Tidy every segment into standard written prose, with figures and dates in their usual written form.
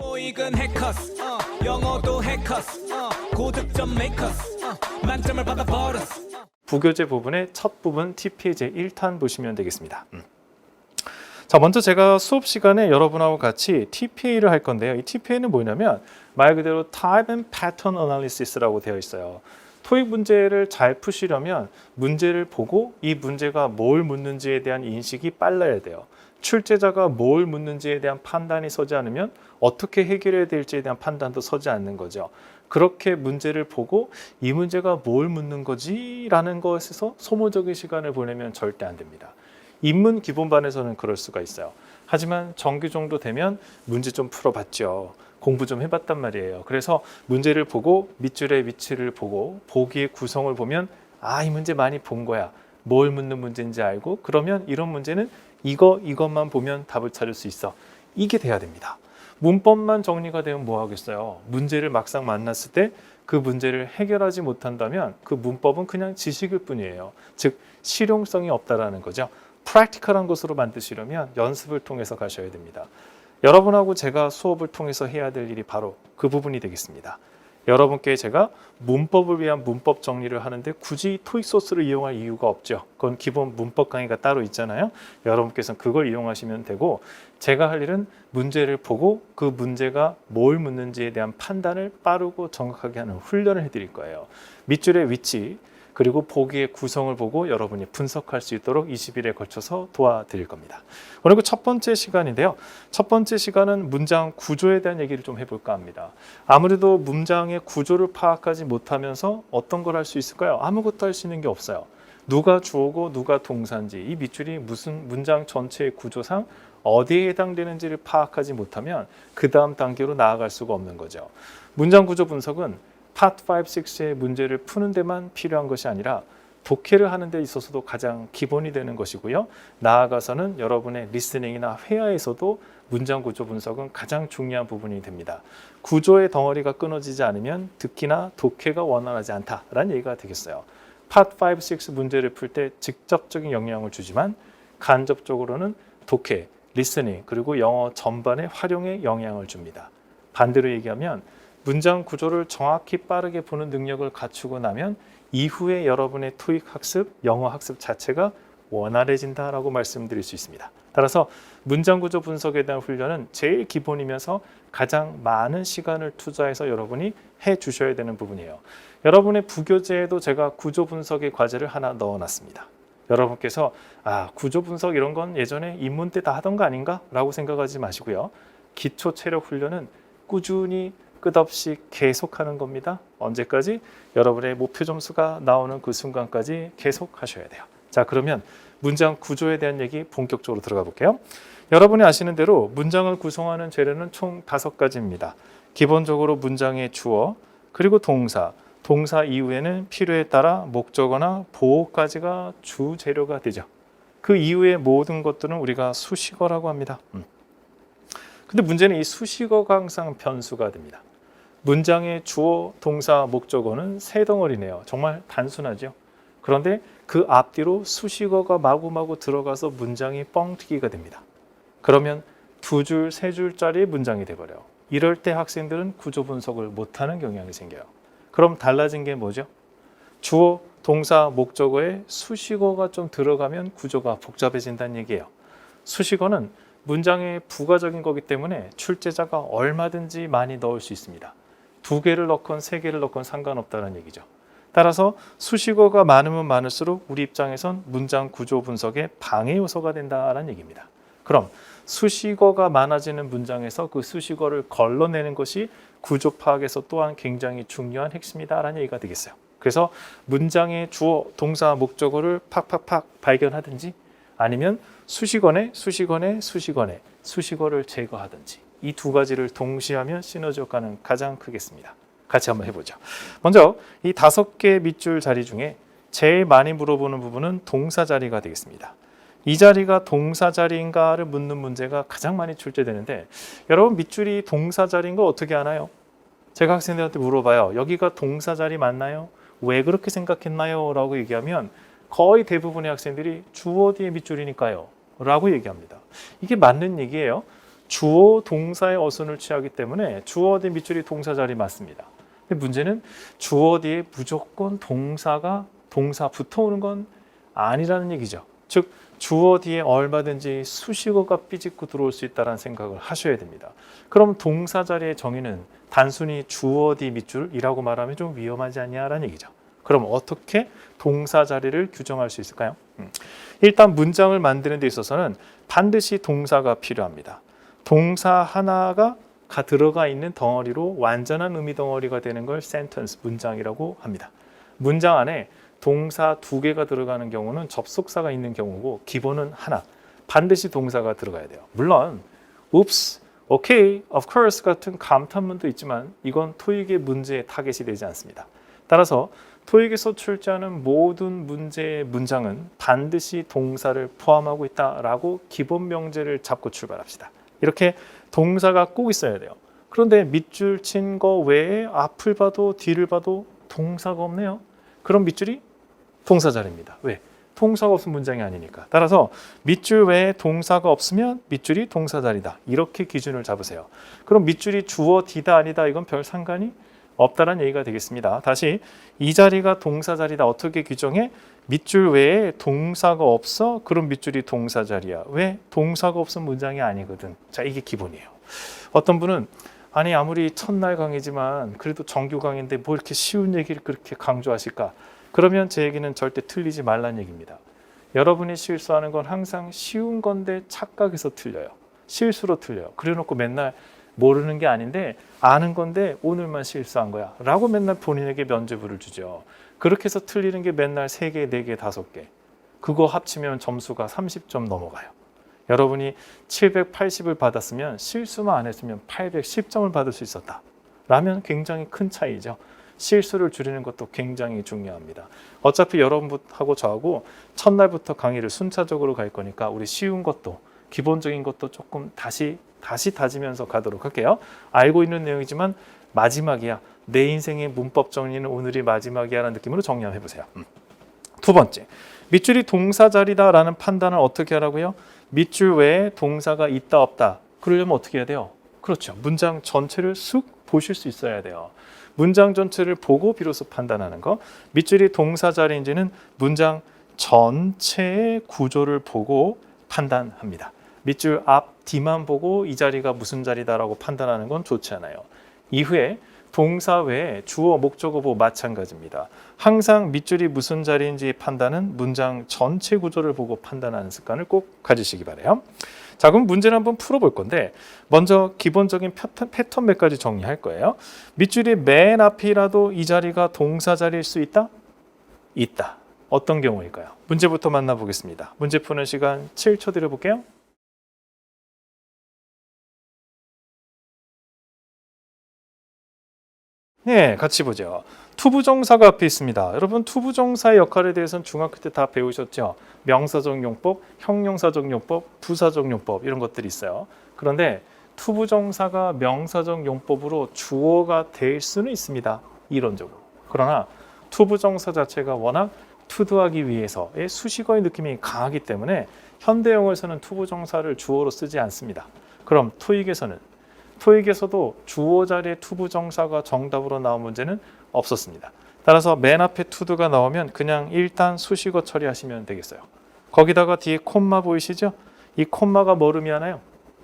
보이근 해커스 영어도 해커스 고득점 메이커스 만점을 받아버렸어. 부교재 부분의 첫 부분 TPA 제1탄 보시면 되겠습니다. 자, 먼저 제가 수업 시간에 여러분하고 같이 TPA를 할 건데요. 이 TPA는 뭐냐면 말 그대로 Type and Pattern Analysis라고 되어 있어요. 토익 문제를 잘 푸시려면 문제를 보고 이 문제가 뭘 묻는지에 대한 인식이 빨라야 돼요. 출제자가 뭘 묻는지에 대한 판단이 서지 않으면 어떻게 해결해야 될지에 대한 판단도 서지 않는 거죠. 그렇게 문제를 보고 이 문제가 뭘 묻는 거지? 라는 것에서 소모적인 시간을 보내면 절대 안 됩니다. 인문 기본반에서는 그럴 수가 있어요. 하지만 정규 정도 되면 문제 좀 풀어봤죠. 공부 좀 해봤단 말이에요. 그래서 문제를 보고 밑줄의 위치를 보고 보기의 구성을 보면 아, 이 문제 많이 본 거야. 뭘 묻는 문제인지 알고 그러면 이런 문제는 이것만 보면 답을 찾을 수 있어. 이게 돼야 됩니다. 문법만 정리가 되면 뭐 하겠어요? 문제를 막상 만났을 때 그 문제를 해결하지 못한다면 그 문법은 그냥 지식일 뿐이에요. 즉 실용성이 없다라는 거죠. 프랙티컬한 것으로 만드시려면 연습을 통해서 가셔야 됩니다. 여러분하고 제가 수업을 통해서 해야 될 일이 바로 그 부분이 되겠습니다. 여러분께 제가 문법을 위한 문법 정리를 하는데 굳이 토익 소스를 이용할 이유가 없죠. 그건 기본 문법 강의가 따로 있잖아요. 여러분께서는 그걸 이용하시면 되고 제가 할 일은 문제를 보고 그 문제가 뭘 묻는지에 대한 판단을 빠르고 정확하게 하는 훈련을 해드릴 거예요. 밑줄의 위치 그리고 보기의 구성을 보고 여러분이 분석할 수 있도록 20일에 걸쳐서 도와드릴 겁니다. 오늘 그 첫 번째 시간인데요. 첫 번째 시간은 문장 구조에 대한 얘기를 좀 해볼까 합니다. 아무래도 문장의 구조를 파악하지 못하면서 어떤 걸 할 수 있을까요? 아무것도 할 수 있는 게 없어요. 누가 주어고 누가 동사인지 이 밑줄이 무슨 문장 전체의 구조상 어디에 해당되는지를 파악하지 못하면 그 다음 단계로 나아갈 수가 없는 거죠. 문장 구조 분석은 파트 5, 6의 문제를 푸는 데만 필요한 것이 아니라 독해를 하는 데 있어서도 가장 기본이 되는 것이고요. 나아가서는 여러분의 리스닝이나 회화에서도 문장 구조 분석은 가장 중요한 부분이 됩니다. 구조의 덩어리가 끊어지지 않으면 듣기나 독해가 원활하지 않다라는 얘기가 되겠어요. 파트 5, 6 문제를 풀 때 직접적인 영향을 주지만 간접적으로는 독해, 리스닝 그리고 영어 전반의 활용에 영향을 줍니다. 반대로 얘기하면 문장 구조를 정확히 빠르게 보는 능력을 갖추고 나면 이후에 여러분의 토익 학습, 영어 학습 자체가 원활해진다라고 말씀드릴 수 있습니다. 따라서 문장 구조 분석에 대한 훈련은 제일 기본이면서 가장 많은 시간을 투자해서 여러분이 해 주셔야 되는 부분이에요. 여러분의 부교재에도 제가 구조 분석의 과제를 하나 넣어놨습니다. 여러분께서 구조 분석 이런 건 예전에 인문 때 다 하던 거 아닌가? 라고 생각하지 마시고요. 기초 체력 훈련은 꾸준히 끝없이 계속하는 겁니다. 언제까지? 여러분의 목표 점수가 나오는 그 순간까지 계속 하셔야 돼요. 자, 그러면 문장 구조에 대한 얘기 본격적으로 들어가 볼게요. 여러분이 아시는 대로 문장을 구성하는 재료는 총 5가지입니다. 기본적으로 문장의 주어, 그리고 동사, 동사 이후에는 필요에 따라 목적어나 보어까지가 주 재료가 되죠. 그 이후의 모든 것들은 우리가 수식어라고 합니다. 근데 문제는 이 수식어가 항상 변수가 됩니다. 문장의 주어, 동사, 목적어는 세 덩어리네요. 정말 단순하죠. 그런데 그 앞뒤로 수식어가 마구마구 들어가서 문장이 뻥튀기가 됩니다. 그러면 2줄, 3줄짜리 문장이 돼버려요. 이럴 때 학생들은 구조 분석을 못하는 경향이 생겨요. 그럼 달라진 게 뭐죠? 주어, 동사, 목적어에 수식어가 좀 들어가면 구조가 복잡해진다는 얘기예요. 수식어는 문장의 부가적인 거기 때문에 출제자가 얼마든지 많이 넣을 수 있습니다. 2개를 넣건 3개를 넣건 상관없다는 얘기죠. 따라서 수식어가 많으면 많을수록 우리 입장에선 문장 구조 분석의 방해 요소가 된다는 얘기입니다. 그럼 수식어가 많아지는 문장에서 그 수식어를 걸러내는 것이 구조 파악에서 또한 굉장히 중요한 핵심이다라는 얘기가 되겠어요. 그래서 문장의 주어, 동사, 목적어를 팍팍팍 발견하든지 아니면 수식어를 제거하든지 이 2가지를 동시에 하면 시너지 효과는 가장 크겠습니다. 같이 한번 해보죠. 먼저 이 5개 밑줄 자리 중에 제일 많이 물어보는 부분은 동사 자리가 되겠습니다. 이 자리가 동사 자리인가를 묻는 문제가 가장 많이 출제되는데 여러분 밑줄이 동사 자리인 거 어떻게 아나요? 제가 학생들한테 물어봐요. 여기가 동사 자리 맞나요? 왜 그렇게 생각했나요? 라고 얘기하면 거의 대부분의 학생들이 주어 뒤에 밑줄이니까요 라고 얘기합니다. 이게 맞는 얘기예요. 주어 동사의 어순을 취하기 때문에 주어 뒤 밑줄이 동사 자리 맞습니다. 근데 문제는 주어 뒤에 무조건 동사 붙어오는 건 아니라는 얘기죠. 즉 주어 뒤에 얼마든지 수식어가 삐집고 들어올 수 있다는 생각을 하셔야 됩니다. 그럼 동사 자리의 정의는 단순히 주어 뒤 밑줄이라고 말하면 좀 위험하지 않냐라는 얘기죠. 그럼 어떻게 동사 자리를 규정할 수 있을까요? 일단 문장을 만드는 데 있어서는 반드시 동사가 필요합니다. 동사 하나가 들어가 있는 덩어리로 완전한 의미 덩어리가 되는 걸 센텐스, 문장이라고 합니다. 문장 안에 동사 2개가 들어가는 경우는 접속사가 있는 경우고 기본은 하나, 반드시 동사가 들어가야 돼요. 물론 oops, okay, of course 같은 감탄문도 있지만 이건 토익의 문제의 타겟이 되지 않습니다. 따라서 토익에서 출제하는 모든 문제의 문장은 반드시 동사를 포함하고 있다라고 기본 명제를 잡고 출발합시다. 이렇게 동사가 꼭 있어야 돼요. 그런데 밑줄 친 거 외에 앞을 봐도 뒤를 봐도 동사가 없네요. 그럼 밑줄이 동사 자리입니다. 왜? 동사가 없으면 문장이 아니니까. 따라서 밑줄 외에 동사가 없으면 밑줄이 동사 자리다. 이렇게 기준을 잡으세요. 그럼 밑줄이 주어 뒤다 아니다 이건 별 상관이 없다는 얘기가 되겠습니다. 다시 이 자리가 동사 자리다. 어떻게 규정해? 밑줄 외에 동사가 없어? 그럼 밑줄이 동사 자리야. 왜? 동사가 없으면 문장이 아니거든. 자, 이게 기본이에요. 어떤 분은 아니 아무리 첫날 강의지만 그래도 정규 강의인데 뭐 이렇게 쉬운 얘기를 그렇게 강조하실까? 그러면 제 얘기는 절대 틀리지 말란 얘기입니다. 여러분이 실수하는 건 항상 쉬운 건데 착각해서 틀려요. 실수로 틀려요. 그래놓고 맨날 모르는 게 아닌데 아는 건데 오늘만 실수한 거야 라고 맨날 본인에게 면죄부를 주죠. 그렇게 해서 틀리는 게 맨날 3개, 4개, 5개. 그거 합치면 점수가 30점 넘어가요. 여러분이 780을 받았으면 실수만 안 했으면 810점을 받을 수 있었다. 라면 굉장히 큰 차이죠. 실수를 줄이는 것도 굉장히 중요합니다. 어차피 여러분하고 저하고 첫날부터 강의를 순차적으로 갈 거니까 우리 쉬운 것도 기본적인 것도 조금 다시 다지면서 가도록 할게요. 알고 있는 내용이지만 마지막이야. 내 인생의 문법 정리는 오늘이 마지막이야 라는 느낌으로 정리 한번 해보세요. 두 번째, 밑줄이 동사 자리다라는 판단을 어떻게 하라고요? 밑줄 외에 동사가 있다 없다. 그러려면 어떻게 해야 돼요? 그렇죠. 문장 전체를 쑥 보실 수 있어야 돼요. 문장 전체를 보고 비로소 판단하는 거. 밑줄이 동사 자리인지는 문장 전체의 구조를 보고 판단합니다. 밑줄 앞 뒤만 보고 이 자리가 무슨 자리다라고 판단하는 건 좋지 않아요. 이후에 동사 외에 주어, 목적어보 마찬가지입니다. 항상 밑줄이 무슨 자리인지 판단은 문장 전체 구조를 보고 판단하는 습관을 꼭 가지시기 바라요. 자, 그럼 문제를 한번 풀어볼 건데 먼저 기본적인 패턴 몇 가지 정리할 거예요. 밑줄이 맨 앞이라도 이 자리가 동사 자리일 수 있다? 있다. 어떤 경우일까요? 문제부터 만나보겠습니다. 문제 푸는 시간 7초 드려볼게요. 네, 같이 보죠. 투부정사가 앞에 있습니다. 여러분 투부정사의 역할에 대해서는 중학교 때 다 배우셨죠? 명사적 용법, 형용사적 용법, 부사적 용법 이런 것들이 있어요. 그런데 투부정사가 명사적 용법으로 주어가 될 수는 있습니다. 이론적으로. 그러나 투부정사 자체가 워낙 투두하기 위해서의 수식어의 느낌이 강하기 때문에 현대영어에서는 투부정사를 주어로 쓰지 않습니다. 그럼 토익에서도 주어 자리에 투부정사가 정답으로 나온 문제는 없었습니다. 따라서 맨 앞에 투두가 나오면 그냥 일단 수식어 처리하시면 되겠어요. 거기다가 뒤에 콤마 보이시죠? 이 콤마가 뭘 의미하나요?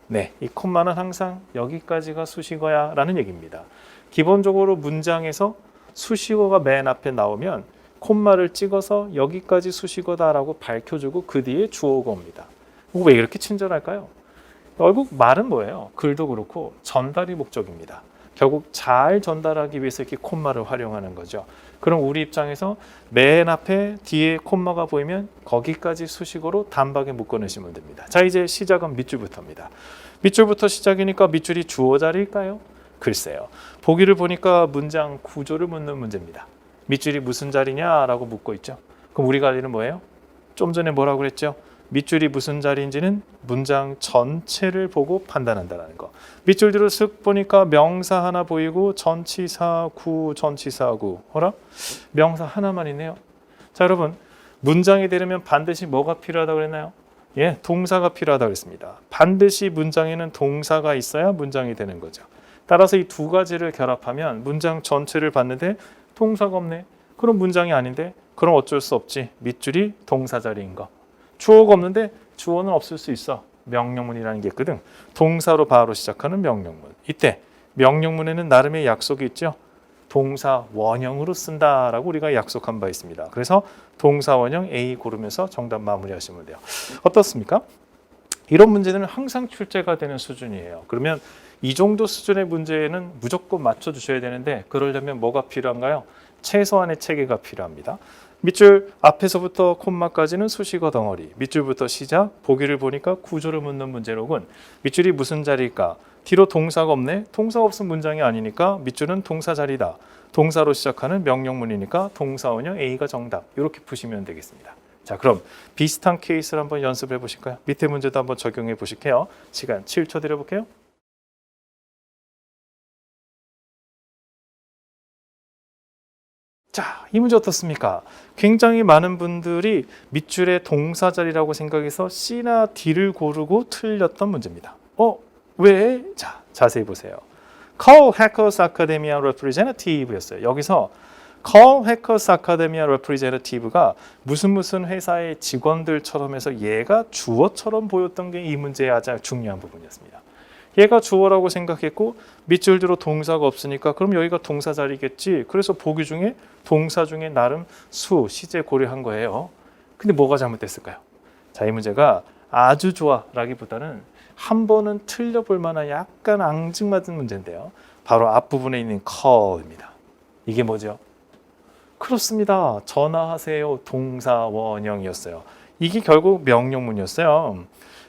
네, 이 콤마는 항상 여기까지가 수식어야 라는 얘기입니다. 기본적으로 문장에서 수식어가 맨 앞에 나오면 콤마를 찍어서 여기까지 수식어다라고 밝혀주고 그 뒤에 주어가 옵니다. 왜 이렇게 친절할까요? 결국 말은 뭐예요? 글도 그렇고 전달이 목적입니다. 결국 잘 전달하기 위해서 이렇게 콤마를 활용하는 거죠. 그럼 우리 입장에서 맨 앞에 뒤에 콤마가 보이면 거기까지 수식어로 단박에 묶어내시면 됩니다. 자, 이제 시작은 밑줄부터입니다. 밑줄부터 시작이니까 밑줄이 주어 자리일까요? 글쎄요. 보기를 보니까 문장 구조를 묻는 문제입니다. 밑줄이 무슨 자리냐라고 묻고 있죠. 그럼 우리가 할 일은 뭐예요? 좀 전에 뭐라고 그랬죠? 밑줄이 무슨 자리인지는 문장 전체를 보고 판단한다는 거. 밑줄 뒤로 쓱 보니까 명사 하나 보이고 전치사구. 어라? 명사 하나만 있네요. 자, 여러분 문장이 되려면 반드시 뭐가 필요하다고 그랬나요? 예, 동사가 필요하다고 했습니다. 반드시 문장에는 동사가 있어야 문장이 되는 거죠. 따라서 이 두 가지를 결합하면 문장 전체를 봤는데 동사가 없네. 그럼 문장이 아닌데 그럼 어쩔 수 없지. 밑줄이 동사 자리인 거. 주어가 없는데 주어는 없을 수 있어. 명령문이라는 게 있거든. 동사로 바로 시작하는 명령문. 이때 명령문에는 나름의 약속이 있죠. 동사 원형으로 쓴다라고 우리가 약속한 바 있습니다. 그래서 동사 원형 A 고르면서 정답 마무리하시면 돼요. 어떻습니까? 이런 문제는 항상 출제가 되는 수준이에요. 그러면 이 정도 수준의 문제는 무조건 맞춰주셔야 되는데 그러려면 뭐가 필요한가요? 최소한의 체계가 필요합니다. 밑줄 앞에서부터 콤마까지는 수식어 덩어리, 밑줄부터 시작, 보기를 보니까 구조를 묻는 문제로군. 밑줄이 무슨 자리일까? 뒤로 동사가 없네? 동사가 없으면 문장이 아니니까 밑줄은 동사 자리다. 동사로 시작하는 명령문이니까 동사 원형 A가 정답. 이렇게 푸시면 되겠습니다. 자, 그럼 비슷한 케이스를 한번 연습해 보실까요? 밑에 문제도 한번 적용해 보실게요. 시간 7초 드려볼게요. 자, 이 문제 어떻습니까? 굉장히 많은 분들이 밑줄의 동사 자리라고 생각해서 C나 D를 고르고 틀렸던 문제입니다. 왜? 자, 자세히 보세요. Call Hackers Academia Representative였어요. 여기서 Call Hackers Academia Representative가 무슨 회사의 직원들처럼 해서 얘가 주어처럼 보였던 게 이 문제의 가장 중요한 부분이었습니다. 얘가 주어라고 생각했고 밑줄대로 동사가 없으니까 그럼 여기가 동사 자리겠지. 그래서 보기 중에 동사 중에 나름 수, 시제 고려한 거예요. 근데 뭐가 잘못됐을까요? 자, 이 문제가 아주 좋아라기보다는 한 번은 틀려볼 만한 약간 앙증맞은 문제인데요. 바로 앞부분에 있는 call입니다. 이게 뭐죠? 그렇습니다. 전화하세요. 동사 원형이었어요. 이게 결국 명령문이었어요.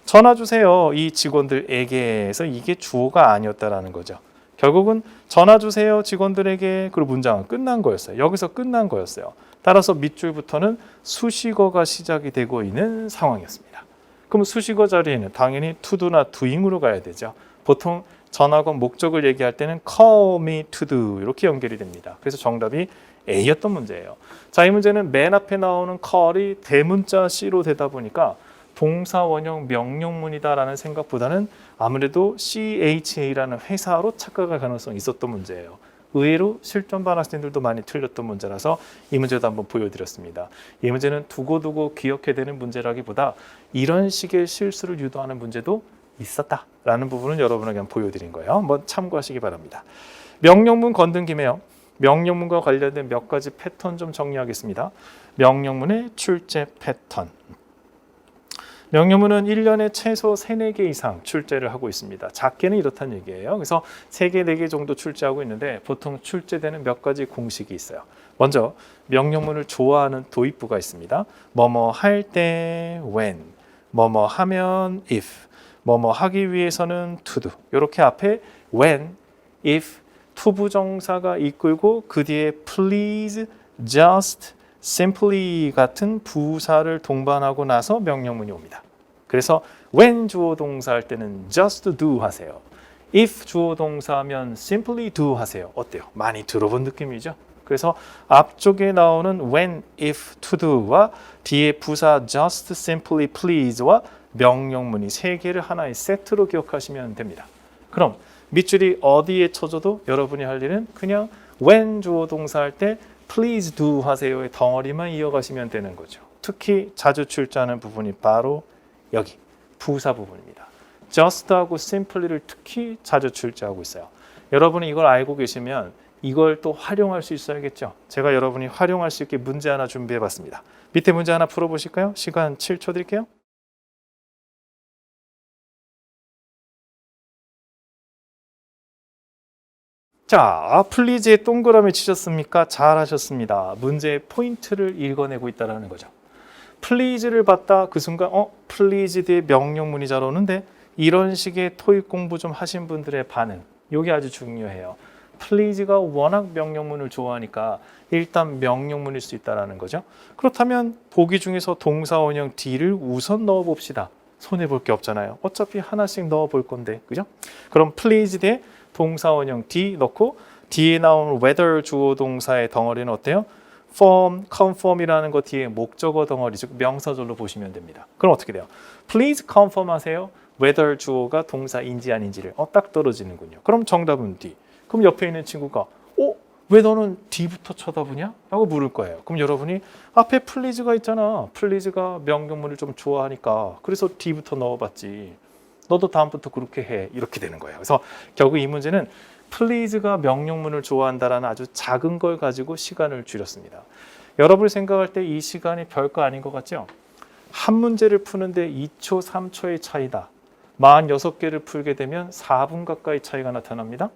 전화 주세요. 이 직원들에게에서 이게 주어가 아니었다라는 거죠. 결국은 전화 주세요. 직원들에게. 그리고 문장은 끝난 거였어요. 여기서 끝난 거였어요. 따라서 밑줄부터는 수식어가 시작이 되고 있는 상황이었습니다. 그럼 수식어 자리에는 당연히 to do나 doing으로 가야 되죠. 보통 전화건 목적을 얘기할 때는 call me to do 이렇게 연결이 됩니다. 그래서 정답이 A였던 문제예요. 자, 이 문제는 맨 앞에 나오는 call이 대문자 C로 되다 보니까 동사 원형 명령문이다라는 생각보다는 아무래도 CHA라는 회사로 착각할 가능성이 있었던 문제예요. 의외로 실전반 학생들도 많이 틀렸던 문제라서 이 문제도 한번 보여드렸습니다. 이 문제는 두고두고 기억해야 되는 문제라기보다 이런 식의 실수를 유도하는 문제도 있었다라는 부분을 여러분에게 한번 보여드린 거예요. 한번 참고하시기 바랍니다. 명령문 건든 김에요. 명령문과 관련된 몇 가지 패턴 좀 정리하겠습니다. 명령문의 출제 패턴. 명령문은 1년에 최소 3, 4개 이상 출제를 하고 있습니다. 작게는 이렇다는 얘기예요. 그래서 3개, 4개 정도 출제하고 있는데 보통 출제되는 몇 가지 공식이 있어요. 먼저 명령문을 좋아하는 도입부가 있습니다. 뭐뭐 할 때 when, 뭐뭐 하면 if, 뭐뭐 하기 위해서는 to do. 이렇게 앞에 when, if, 투부정사가 이끌고 그 뒤에 please, just, simply 같은 부사를 동반하고 나서 명령문이 옵니다. 그래서 when 주어 동사 할 때는 just do 하세요. if 주어 동사하면 simply do 하세요. 어때요? 많이 들어본 느낌이죠? 그래서 앞쪽에 나오는 when, if, to do와 뒤에 부사 just, simply, please와 명령문이 3개를 하나의 세트로 기억하시면 됩니다. 그럼 밑줄이 어디에 쳐줘도 여러분이 할 일은 그냥 when 주어 동사 할 때 please do 하세요의 덩어리만 이어가시면 되는 거죠. 특히 자주 출제하는 부분이 바로 여기 부사 부분입니다. just하고 simply를 특히 자주 출제하고 있어요. 여러분이 이걸 알고 계시면 이걸 또 활용할 수 있어야겠죠. 제가 여러분이 활용할 수 있게 문제 하나 준비해 봤습니다. 밑에 문제 하나 풀어보실까요? 시간 7초 드릴게요. 자, 플리즈에 동그라미 치셨습니까? 잘하셨습니다. 문제의 포인트를 읽어내고 있다는 거죠. 플리즈를 봤다 그 순간 플리즈 뒤에 명령문이 잘 오는데 이런 식의 토익 공부 좀 하신 분들의 반응 이게 아주 중요해요. 플리즈가 워낙 명령문을 좋아하니까 일단 명령문일 수 있다는 거죠. 그렇다면 보기 중에서 동사 원형 D를 우선 넣어봅시다. 손해볼 게 없잖아요. 어차피 하나씩 넣어볼 건데 그죠? 그럼 플리즈 뒤에 동사 원형 D 넣고 뒤에 나오는 whether 주어 동사의 덩어리는 어때요? form, conform이라는 거 뒤에 목적어 덩어리, 즉 명사절로 보시면 됩니다. 그럼 어떻게 돼요? Please confirm 하세요. whether 주어가 동사인지 아닌지를 딱 떨어지는군요. 그럼 정답은 D. 그럼 옆에 있는 친구가 왜 너는 D부터 쳐다보냐? 라고 물을 거예요. 그럼 여러분이 앞에 please가 있잖아. please가 명령문을 좀 좋아하니까 그래서 D부터 넣어봤지. 너도 다음부터 그렇게 해. 이렇게 되는 거예요. 그래서 결국 이 문제는 please가 명령문을 좋아한다라는 아주 작은 걸 가지고 시간을 줄였습니다. 여러분이 생각할 때 이 시간이 별거 아닌 것 같죠? 한 문제를 푸는데 2초, 3초의 차이다. 46개를 풀게 되면 4분 가까이 차이가 나타납니다.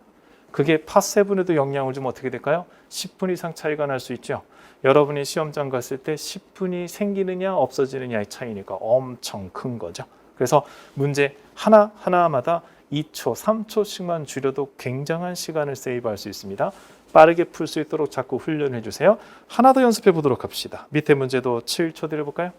그게 파7에도 영향을 주면 어떻게 될까요? 10분 이상 차이가 날 수 있죠. 여러분이 시험장 갔을 때 10분이 생기느냐 없어지느냐의 차이니까 엄청 큰 거죠. 그래서 문제 하나하나마다 2초, 3초씩만 줄여도 굉장한 시간을 세이브할 수 있습니다. 빠르게 풀 수 있도록 자꾸 훈련해 주세요. 하나 더 연습해 보도록 합시다. 밑에 문제도 7초 드려볼까요?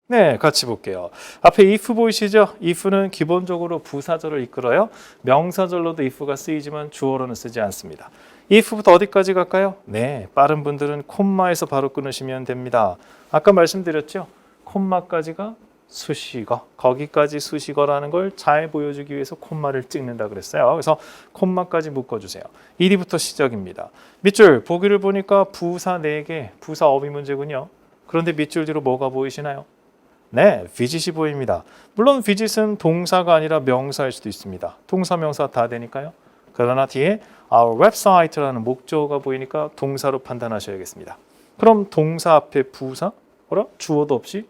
네, 같이 볼게요. 앞에 if 보이시죠? if는 기본적으로 부사절을 이끌어요. 명사절로도 if가 쓰이지만 주어로는 쓰지 않습니다. if부터 어디까지 갈까요? 네, 빠른 분들은 콤마에서 바로 끊으시면 됩니다. 아까 말씀드렸죠? 콤마까지가 수식어, 거기까지 수식어라는 걸 잘 보여주기 위해서 콤마를 찍는다 그랬어요. 그래서 콤마까지 묶어주세요. 1위부터 시작입니다. 밑줄 보기를 보니까 부사 4개, 부사 어휘 문제군요. 그런데 밑줄 뒤로 뭐가 보이시나요? 네, visit이 보입니다. 물론 visit은 동사가 아니라 명사일 수도 있습니다. 동사, 명사 다 되니까요. 그러나 뒤에 our website라는 목적어가 보이니까 동사로 판단하셔야겠습니다. 그럼 동사 앞에 부사? 주어도 없이?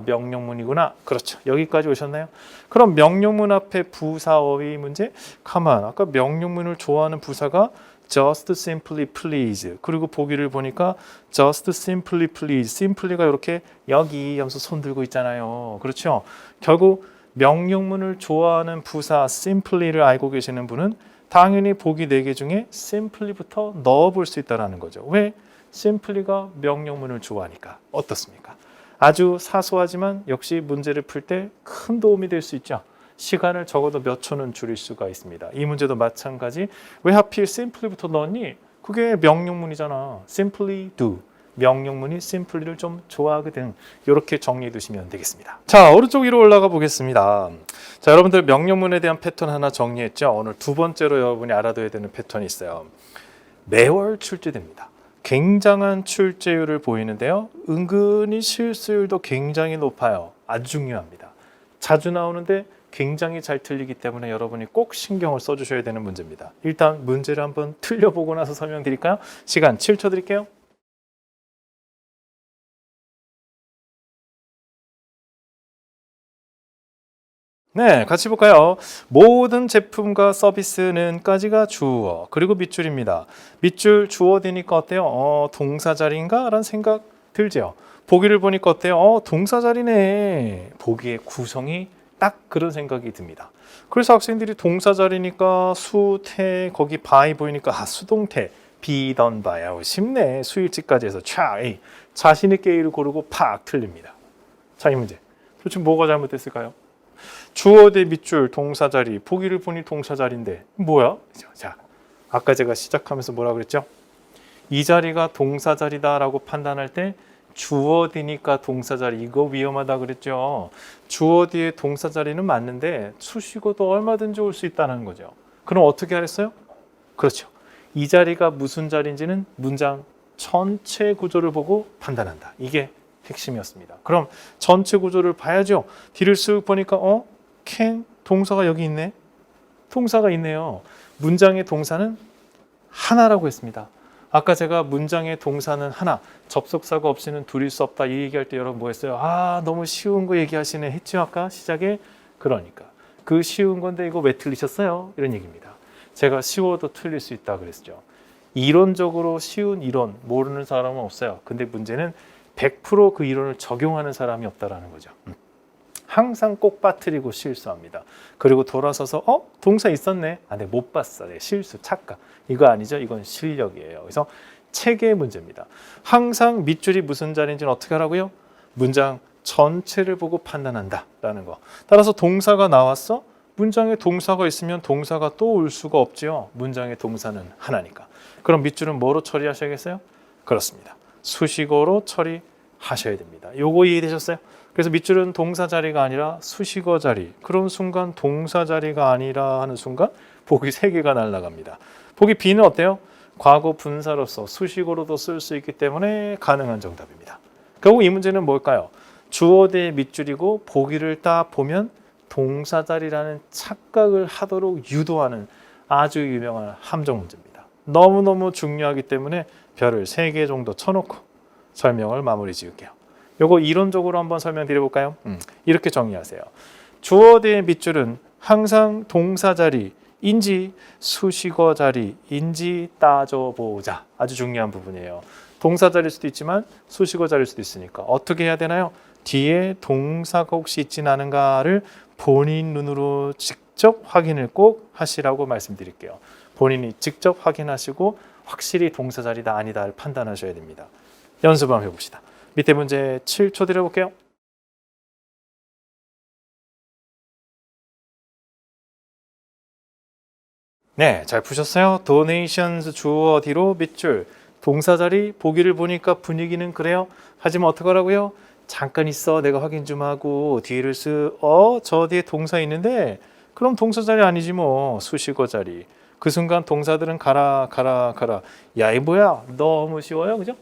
명령문이구나. 그렇죠. 여기까지 오셨나요? 그럼 명령문 앞에 부사 어휘 문제? 가만, 아까 명령문을 좋아하는 부사가 just simply please. 그리고 보기를 보니까 just simply please. simply가 이렇게 여기 하면서 손 들고 있잖아요. 그렇죠? 결국 명령문을 좋아하는 부사 simply를 알고 계시는 분은 당연히 보기 4개 중에 simply부터 넣어볼 수 있다는 거죠. 왜? simply가 명령문을 좋아하니까. 어떻습니까? 아주 사소하지만 역시 문제를 풀 때 큰 도움이 될 수 있죠. 시간을 적어도 몇 초는 줄일 수가 있습니다. 이 문제도 마찬가지. 왜 하필 simply부터 넣었니? 그게 명령문이잖아. simply do. 명령문이 simply를 좀 좋아하거든. 이렇게 정리해 두시면 되겠습니다. 자, 오른쪽 위로 올라가 보겠습니다. 자, 여러분들 명령문에 대한 패턴 하나 정리했죠. 오늘 두 번째로 여러분이 알아둬야 되는 패턴이 있어요. 매월 출제됩니다. 굉장한 출제율을 보이는데요. 은근히 실수율도 굉장히 높아요. 아주 중요합니다. 자주 나오는데 굉장히 잘 틀리기 때문에 여러분이 꼭 신경을 써주셔야 되는 문제입니다. 일단 문제를 한번 틀려보고 나서 설명드릴까요? 시간 7초 드릴게요. 네, 같이 볼까요? 모든 제품과 서비스는까지가 주어, 그리고 밑줄입니다. 밑줄 주어 되니까 어때요? 동사 자리인가? 라는 생각 들죠? 보기를 보니까 어때요? 동사 자리네. 보기의 구성이 딱 그런 생각이 듭니다. 그래서 학생들이 동사 자리니까 수, 태, 거기 바이 보이니까 수동태, 비던 바야. 쉽네. 수일치까지 해서 자신 있게 A를 고르고 팍 틀립니다. 자, 이 문제. 도대체 뭐가 잘못됐을까요? 주어 대 밑줄 동사 자리, 보기를 보니 동사 자리인데 뭐야? 자, 아까 제가 시작하면서 뭐라 그랬죠? 이 자리가 동사 자리다라고 판단할 때 주어 뒤니까 동사 자리, 이거 위험하다 그랬죠. 주어 뒤에 동사 자리는 맞는데 수식어도 얼마든지 올 수 있다는 거죠. 그럼 어떻게 하랬어요? 그렇죠. 이 자리가 무슨 자리인지는 문장 전체 구조를 보고 판단한다. 이게 핵심이었습니다. 그럼 전체 구조를 봐야죠. 뒤를 쓱 보니까 can 동사가 여기 있네. 동사가 있네요. 문장의 동사는 하나라고 했습니다. 아까 제가 문장의 동사는 하나, 접속사가 없이는 둘일 수 없다 이 얘기할 때 여러분 뭐 했어요? 너무 쉬운 거 얘기하시네 했죠 아까 시작에? 그러니까 그 쉬운 건데 이거 왜 틀리셨어요? 이런 얘기입니다. 제가 쉬워도 틀릴 수 있다 그랬죠. 이론적으로 쉬운 이론 모르는 사람은 없어요. 근데 문제는 100% 그 이론을 적용하는 사람이 없다라는 거죠. 항상 꼭 빠뜨리고 실수합니다. 그리고 돌아서서 동사 있었네. 네, 못 봤어. 네, 실수, 착각. 이거 아니죠. 이건 실력이에요. 그래서 체계의 문제입니다. 항상 밑줄이 무슨 자리인지는 어떻게 하라고요? 문장 전체를 보고 판단한다라는 거. 따라서 동사가 나왔어? 문장에 동사가 있으면 동사가 또 올 수가 없지요. 문장의 동사는 하나니까. 그럼 밑줄은 뭐로 처리하셔야겠어요? 그렇습니다. 수식어로 처리하셔야 됩니다. 요거 이해되셨어요? 그래서 밑줄은 동사 자리가 아니라 수식어 자리. 그런 순간 동사 자리가 아니라 하는 순간 보기 3개가 날아갑니다. 보기 B는 어때요? 과거 분사로서 수식어로도 쓸 수 있기 때문에 가능한 정답입니다. 결국 이 문제는 뭘까요? 주어 대 밑줄이고 보기를 딱 보면 동사 자리라는 착각을 하도록 유도하는 아주 유명한 함정 문제입니다. 너무너무 중요하기 때문에 별을 3개 정도 쳐놓고 설명을 마무리 지을게요. 요거 이론적으로 한번 설명드려 볼까요? 이렇게 정리하세요. 주어 대 밑줄은 항상 동사 자리인지 수식어 자리인지 따져보자. 아주 중요한 부분이에요. 동사 자리일 수도 있지만 수식어 자리일 수도 있으니까 어떻게 해야 되나요? 뒤에 동사가 혹시 있진 않은가를 본인 눈으로 직접 확인을 꼭 하시라고 말씀드릴게요. 본인이 직접 확인하시고 확실히 동사 자리다 아니다를 판단하셔야 됩니다. 연습 한번 해봅시다. 밑에 문제 7초 드려볼게요. 네, 잘 푸셨어요? donations 주어 뒤로 밑줄 동사 자리 보기를 보니까 분위기는 그래요. 하지만 어떡하라고요? 잠깐 있어 내가 확인 좀 하고 뒤를 저 뒤에 동사 있는데 그럼 동사 자리 아니지 뭐 수식어 자리. 그 순간 동사들은 가라. 야 이 뭐야 너무 쉬워요 그죠?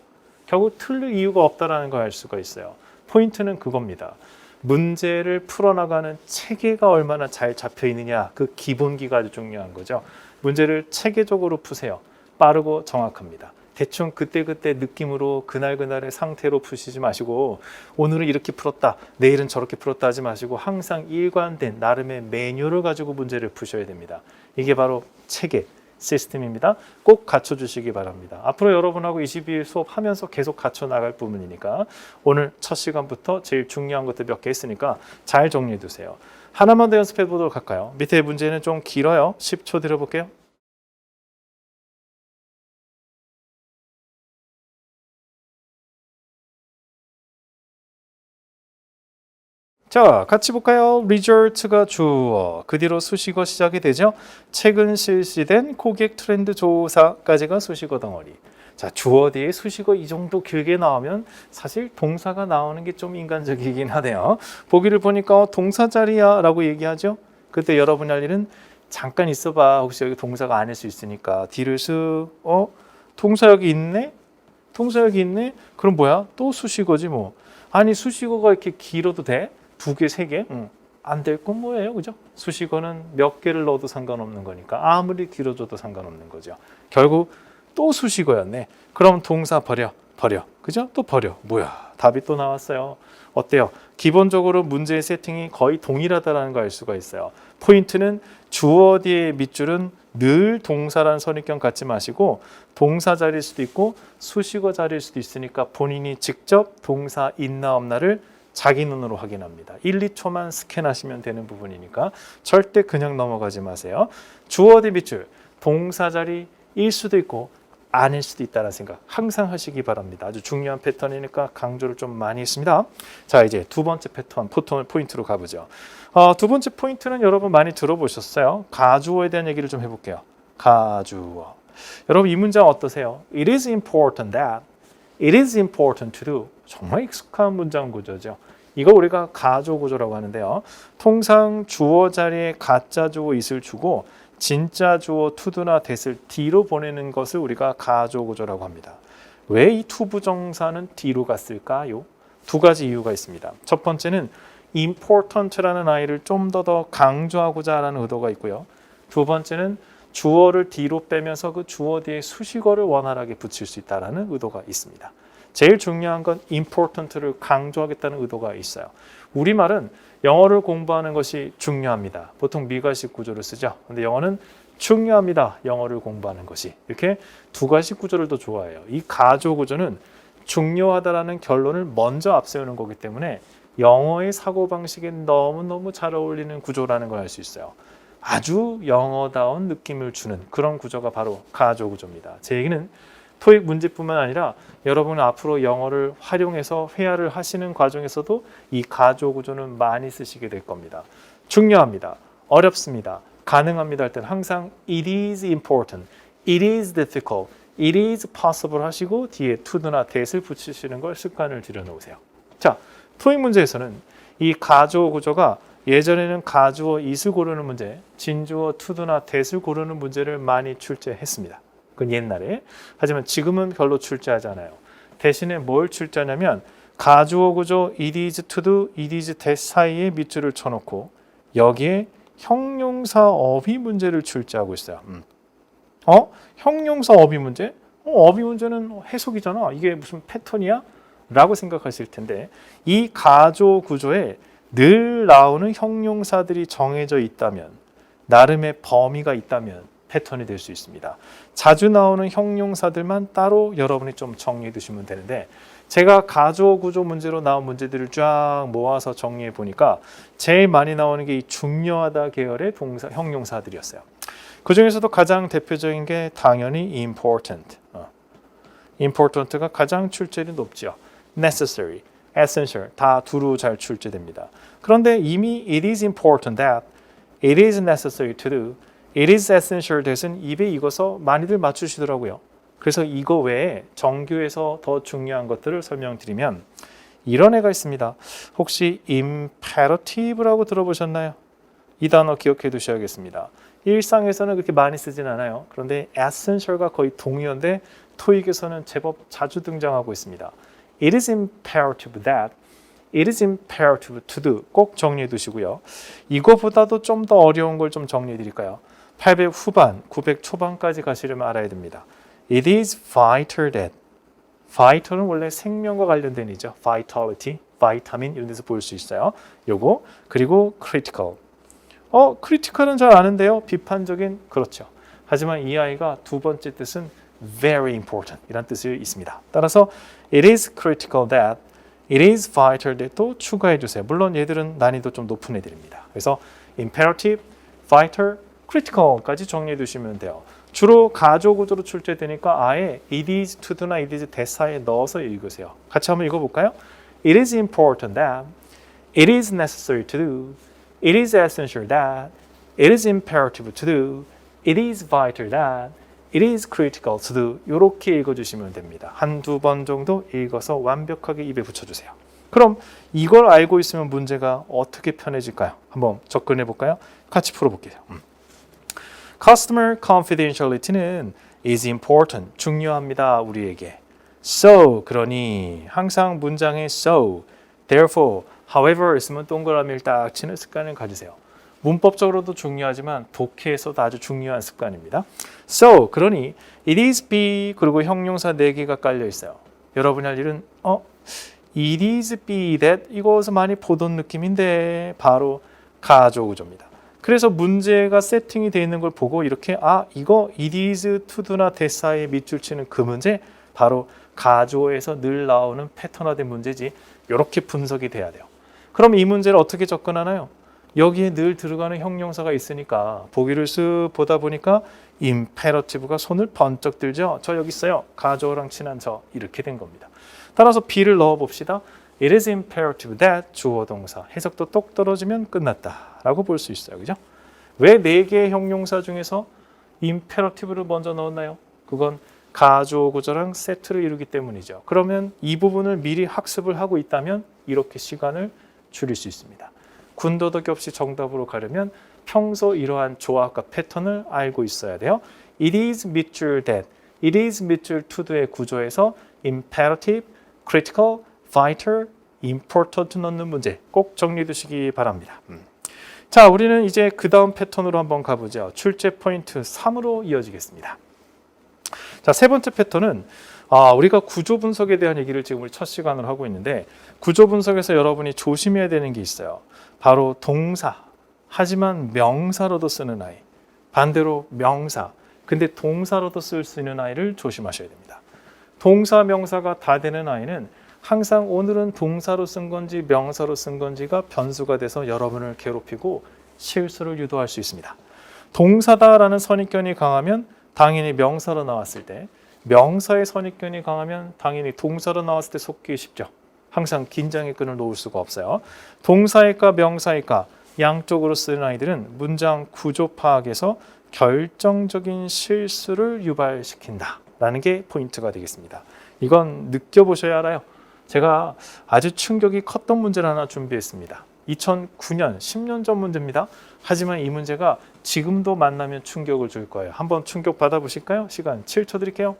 결국 틀릴 이유가 없다라는 걸 알 수가 있어요. 포인트는 그겁니다. 문제를 풀어나가는 체계가 얼마나 잘 잡혀 있느냐 그 기본기가 아주 중요한 거죠. 문제를 체계적으로 푸세요. 빠르고 정확합니다. 대충 그때그때 느낌으로 그날그날의 상태로 푸시지 마시고 오늘은 이렇게 풀었다 내일은 저렇게 풀었다 하지 마시고 항상 일관된 나름의 매뉴얼을 가지고 문제를 푸셔야 됩니다. 이게 바로 체계 시스템입니다. 꼭 갖춰주시기 바랍니다. 앞으로 여러분하고 22일 수업하면서 계속 갖춰 나갈 부분이니까 오늘 첫 시간부터 제일 중요한 것들 몇 개 있으니까 잘 정리해 두세요. 하나만 더 연습해 보도록 할까요? 밑에 문제는 좀 길어요. 10초 드려볼게요. 자, 같이 볼까요? resort가 주어, 그 뒤로 수식어 시작이 되죠. 최근 실시된 고객 트렌드 조사까지가 수식어 덩어리. 자, 주어 뒤에 수식어 이 정도 길게 나오면 사실 동사가 나오는 게 좀 인간적이긴 하네요. 보기를 보니까 동사 자리야 라고 얘기하죠. 그때 여러분이 할 일은 잠깐 있어봐. 혹시 여기 동사가 아닐 수 있으니까 뒤를 동사 여기 있네? 동사 여기 있네? 그럼 뭐야? 또 수식어지 뭐. 아니 수식어가 이렇게 길어도 돼? 2개, 3개? 안 될 건 뭐예요? 그죠? 수식어는 몇 개를 넣어도 상관없는 거니까 아무리 길어져도 상관없는 거죠. 결국 또 수식어였네. 그럼 동사 버려. 그죠? 또 버려. 뭐야? 답이 또 나왔어요. 어때요? 기본적으로 문제의 세팅이 거의 동일하다는 걸 알 수가 있어요. 포인트는 주어 뒤에 밑줄은 늘 동사란 선입견 갖지 마시고 동사 자리일 수도 있고 수식어 자리일 수도 있으니까 본인이 직접 동사 있나 없나를 자기 눈으로 확인합니다. 1, 2초만 스캔하시면 되는 부분이니까 절대 그냥 넘어가지 마세요. 주어 대 밑줄, 동사 자리일 수도 있고 아닐 수도 있다는 생각 항상 하시기 바랍니다. 아주 중요한 패턴이니까 강조를 좀 많이 했습니다. 자, 이제 두 번째 패턴, 포인트로 가보죠. 두 번째 포인트는 여러분 많이 들어보셨어요. 가주어에 대한 얘기를 좀 해볼게요. 가주어. 여러분 이 문장 어떠세요? It is important that, it is important to do. 정말 익숙한 문장 구조죠. 이거 우리가 가주어 구조라고 하는데요. 통상 주어 자리에 가짜 주어 is를 주고 진짜 주어 to도나 that을 D로 보내는 것을 우리가 가주어 구조라고 합니다. 왜 이 투부정사는 D로 갔을까요? 2가지 이유가 있습니다. 첫 번째는 important라는 I를 좀 더 강조하고자 하는 의도가 있고요. 두 번째는 주어를 D로 빼면서 그 주어 뒤에 수식어를 원활하게 붙일 수 있다는 의도가 있습니다. 제일 중요한 건 important를 강조하겠다는 의도가 있어요. 우리말은 영어를 공부하는 것이 중요합니다. 보통 미가식 구조를 쓰죠. 근데 영어는 중요합니다. 영어를 공부하는 것이. 이렇게 2가지 구조를 더 좋아해요. 이 가주어 구조는 중요하다라는 결론을 먼저 앞세우는 거기 때문에 영어의 사고방식에 너무너무 잘 어울리는 구조라는 걸 알 수 있어요. 아주 영어다운 느낌을 주는 그런 구조가 바로 가주어 구조입니다. 제 얘기는 토익 문제뿐만 아니라 여러분은 앞으로 영어를 활용해서 회화를 하시는 과정에서도 이 가주어 구조는 많이 쓰시게 될 겁니다. 중요합니다. 어렵습니다. 가능합니다 할 때는 항상 it is important, it is difficult, it is possible 하시고 뒤에 to나 that을 붙이시는 걸 습관을 들여놓으세요. 자, 토익 문제에서는 이 가주어 구조가 예전에는 가주어 is을 고르는 문제, 진주어 to나 that을 고르는 문제를 많이 출제했습니다. 그건 옛날에. 하지만 지금은 별로 출제하지 않아요. 대신에 뭘 출제하냐면 가주어 구조 it is to do, it is that 사이에 밑줄을 쳐놓고 여기에 형용사 어휘 문제를 출제하고 있어요. 형용사 어휘 문제? 어휘 문제는 해석이잖아. 이게 무슨 패턴이야? 라고 생각하실 텐데 이 가주어 구조에 늘 나오는 형용사들이 정해져 있다면 나름의 범위가 있다면 패턴이 될 수 있습니다. 자주 나오는 형용사들만 따로 여러분이 좀 정리해 두시면 되는데 제가 가주어 구조 문제로 나온 문제들을 쫙 모아서 정리해 보니까 제일 많이 나오는 게 이 중요하다 계열의 동사, 형용사들이었어요. 그 중에서도 가장 대표적인 게 당연히 important. important가 가장 출제율이 높죠. necessary, essential 다 두루 잘 출제됩니다. 그런데 이미 it is important that, it is necessary to do, it is essential that은 입에 익어서 많이들 맞추시더라고요. 그래서 이거 외에 정규에서 더 중요한 것들을 설명드리면 이런 애가 있습니다. 혹시 imperative라고 들어보셨나요? 이 단어 기억해 두셔야겠습니다. 일상에서는 그렇게 많이 쓰진 않아요. 그런데 essential과 거의 동의어인데 토익에서는 제법 자주 등장하고 있습니다. It is imperative that, it is imperative to do 꼭 정리해 두시고요. 이거보다도 좀 더 어려운 걸 좀 정리해 드릴까요? 800 후반, 900 초반까지 가시려면 알아야 됩니다. It is vital that, vital은 원래 생명과 관련된 이죠. vitality, 비타민 이런 데서 볼 수 있어요. 요거 그리고 critical. critical은 잘 아는데요. 비판적인 그렇죠. 하지만 이 아이가 두 번째 뜻은 very important 이란 뜻이 있습니다. 따라서 it is critical that, it is vital that도 추가해 주세요. 물론 얘들은 난이도 좀 높은 애들입니다. 그래서 imperative, vital, critical까지 정리해 두시면 돼요. 주로 가주어 구조로 출제되니까 아예 it is to do나 it is that 사이에 넣어서 읽으세요. 같이 한번 읽어볼까요? It is important that, it is necessary to do, it is essential that, it is imperative to do, it is vital that, it is critical to do 이렇게 읽어주시면 됩니다. 한두 번 정도 읽어서 완벽하게 입에 붙여주세요. 그럼 이걸 알고 있으면 문제가 어떻게 편해질까요? 한번 접근해 볼까요? 같이 풀어볼게요. Customer confidentiality는 is important, 중요합니다. 우리에게. So, 그러니 항상 문장에 so, therefore, however 있으면 동그라미를 딱 치는 습관을 가지세요. 문법적으로도 중요하지만 독해에서도 아주 중요한 습관입니다. So, 그러니 it is be 그리고 형용사 4개가 깔려 있어요. 여러분이 할 일은 it is be that 이것을 많이 보던 느낌인데 바로 가주어 구조입니다. 그래서 문제가 세팅이 되어 있는 걸 보고 이렇게 이거 it is to do나 that 사이에 밑줄 치는 그 문제 바로 가주어에서 늘 나오는 패턴화된 문제지 이렇게 분석이 돼야 돼요. 그럼 이 문제를 어떻게 접근하나요? 여기에 늘 들어가는 형용사가 있으니까 보기를 쓱 보다 보니까 imperative가 손을 번쩍 들죠. 저 여기 있어요. 가주어랑 친한 저 이렇게 된 겁니다. 따라서 B를 넣어 봅시다. It is imperative that 주어 동사 해석도 똑 떨어지면 끝났다라고 볼 수 있어요. 그죠? 왜 4개의 형용사 중에서 imperative를 먼저 넣었나요? 그건 가주어 구조랑 세트를 이루기 때문이죠. 그러면 이 부분을 미리 학습을 하고 있다면 이렇게 시간을 줄일 수 있습니다. 군더더기 없이 정답으로 가려면 평소 이러한 조합과 패턴을 알고 있어야 돼요. It is 밑줄 that, it is 밑줄 to do의 구조에서 imperative, critical, vital, important 넣는 문제 꼭 정리해 두시기 바랍니다. 자, 우리는 이제 그 다음 패턴으로 한번 가보죠. 출제 포인트 3으로 이어지겠습니다. 자, 세 번째 패턴은 우리가 구조 분석에 대한 얘기를 지금 우리 첫 시간으로 하고 있는데 구조 분석에서 여러분이 조심해야 되는 게 있어요. 바로 동사, 하지만 명사로도 쓰는 아이. 반대로 명사, 근데 동사로도 쓸 수 있는 아이를 조심하셔야 됩니다. 동사, 명사가 다 되는 아이는 항상 오늘은 동사로 쓴 건지 명사로 쓴 건지가 변수가 돼서 여러분을 괴롭히고 실수를 유도할 수 있습니다. 동사다라는 선입견이 강하면 당연히 명사로 나왔을 때, 명사의 선입견이 강하면 당연히 동사로 나왔을 때 속기 쉽죠. 항상 긴장의 끈을 놓을 수가 없어요. 동사일까 명사일까 양쪽으로 쓰는 아이들은 문장 구조 파악에서 결정적인 실수를 유발시킨다 라는 게 포인트가 되겠습니다. 이건 느껴보셔야 알아요. 제가 아주 충격이 컸던 문제를 하나 준비했습니다. 2009년 10년 전 문제입니다. 하지만 이 문제가 지금도 만나면 충격을 줄 거예요. 한번 충격 받아보실까요? 시간 7초 드릴게요.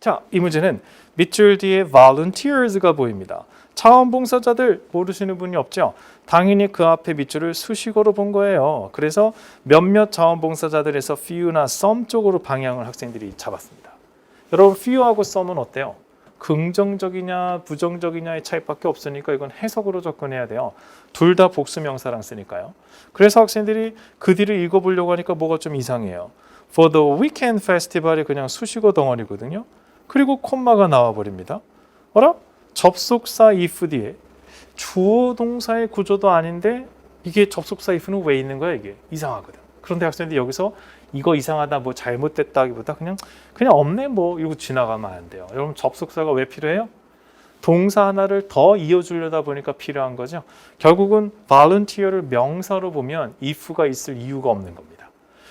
자, 이 문제는 밑줄 뒤에 volunteers가 보입니다. 자원봉사자들 모르시는 분이 없죠? 당연히 그 앞에 밑줄을 수식어로 본 거예요. 그래서 몇몇 자원봉사자들에서 few나 some 쪽으로 방향을 학생들이 잡았습니다. 여러분 few하고 some은 어때요? 긍정적이냐 부정적이냐의 차이밖에 없으니까 이건 해석으로 접근해야 돼요. 둘 다 복수명사랑 쓰니까요. 그래서 학생들이 그 뒤를 읽어보려고 하니까 뭐가 좀 이상해요. For the weekend festival이 그냥 수식어 덩어리거든요. 그리고 콤마가 나와버립니다. 어라? 접속사 if 뒤에 주어 동사의 구조도 아닌데 이게 접속사 if는 왜 있는 거야 이게? 이상하거든. 그런데 학생들이 여기서 이거 이상하다 뭐 잘못됐다 하기보다 그냥 없네 뭐 이러고 지나가면 안 돼요. 여러분 접속사가 왜 필요해요? 동사 하나를 더 이어주려다 보니까 필요한 거죠. 결국은 volunteer를 명사로 보면 if가 있을 이유가 없는 겁니다.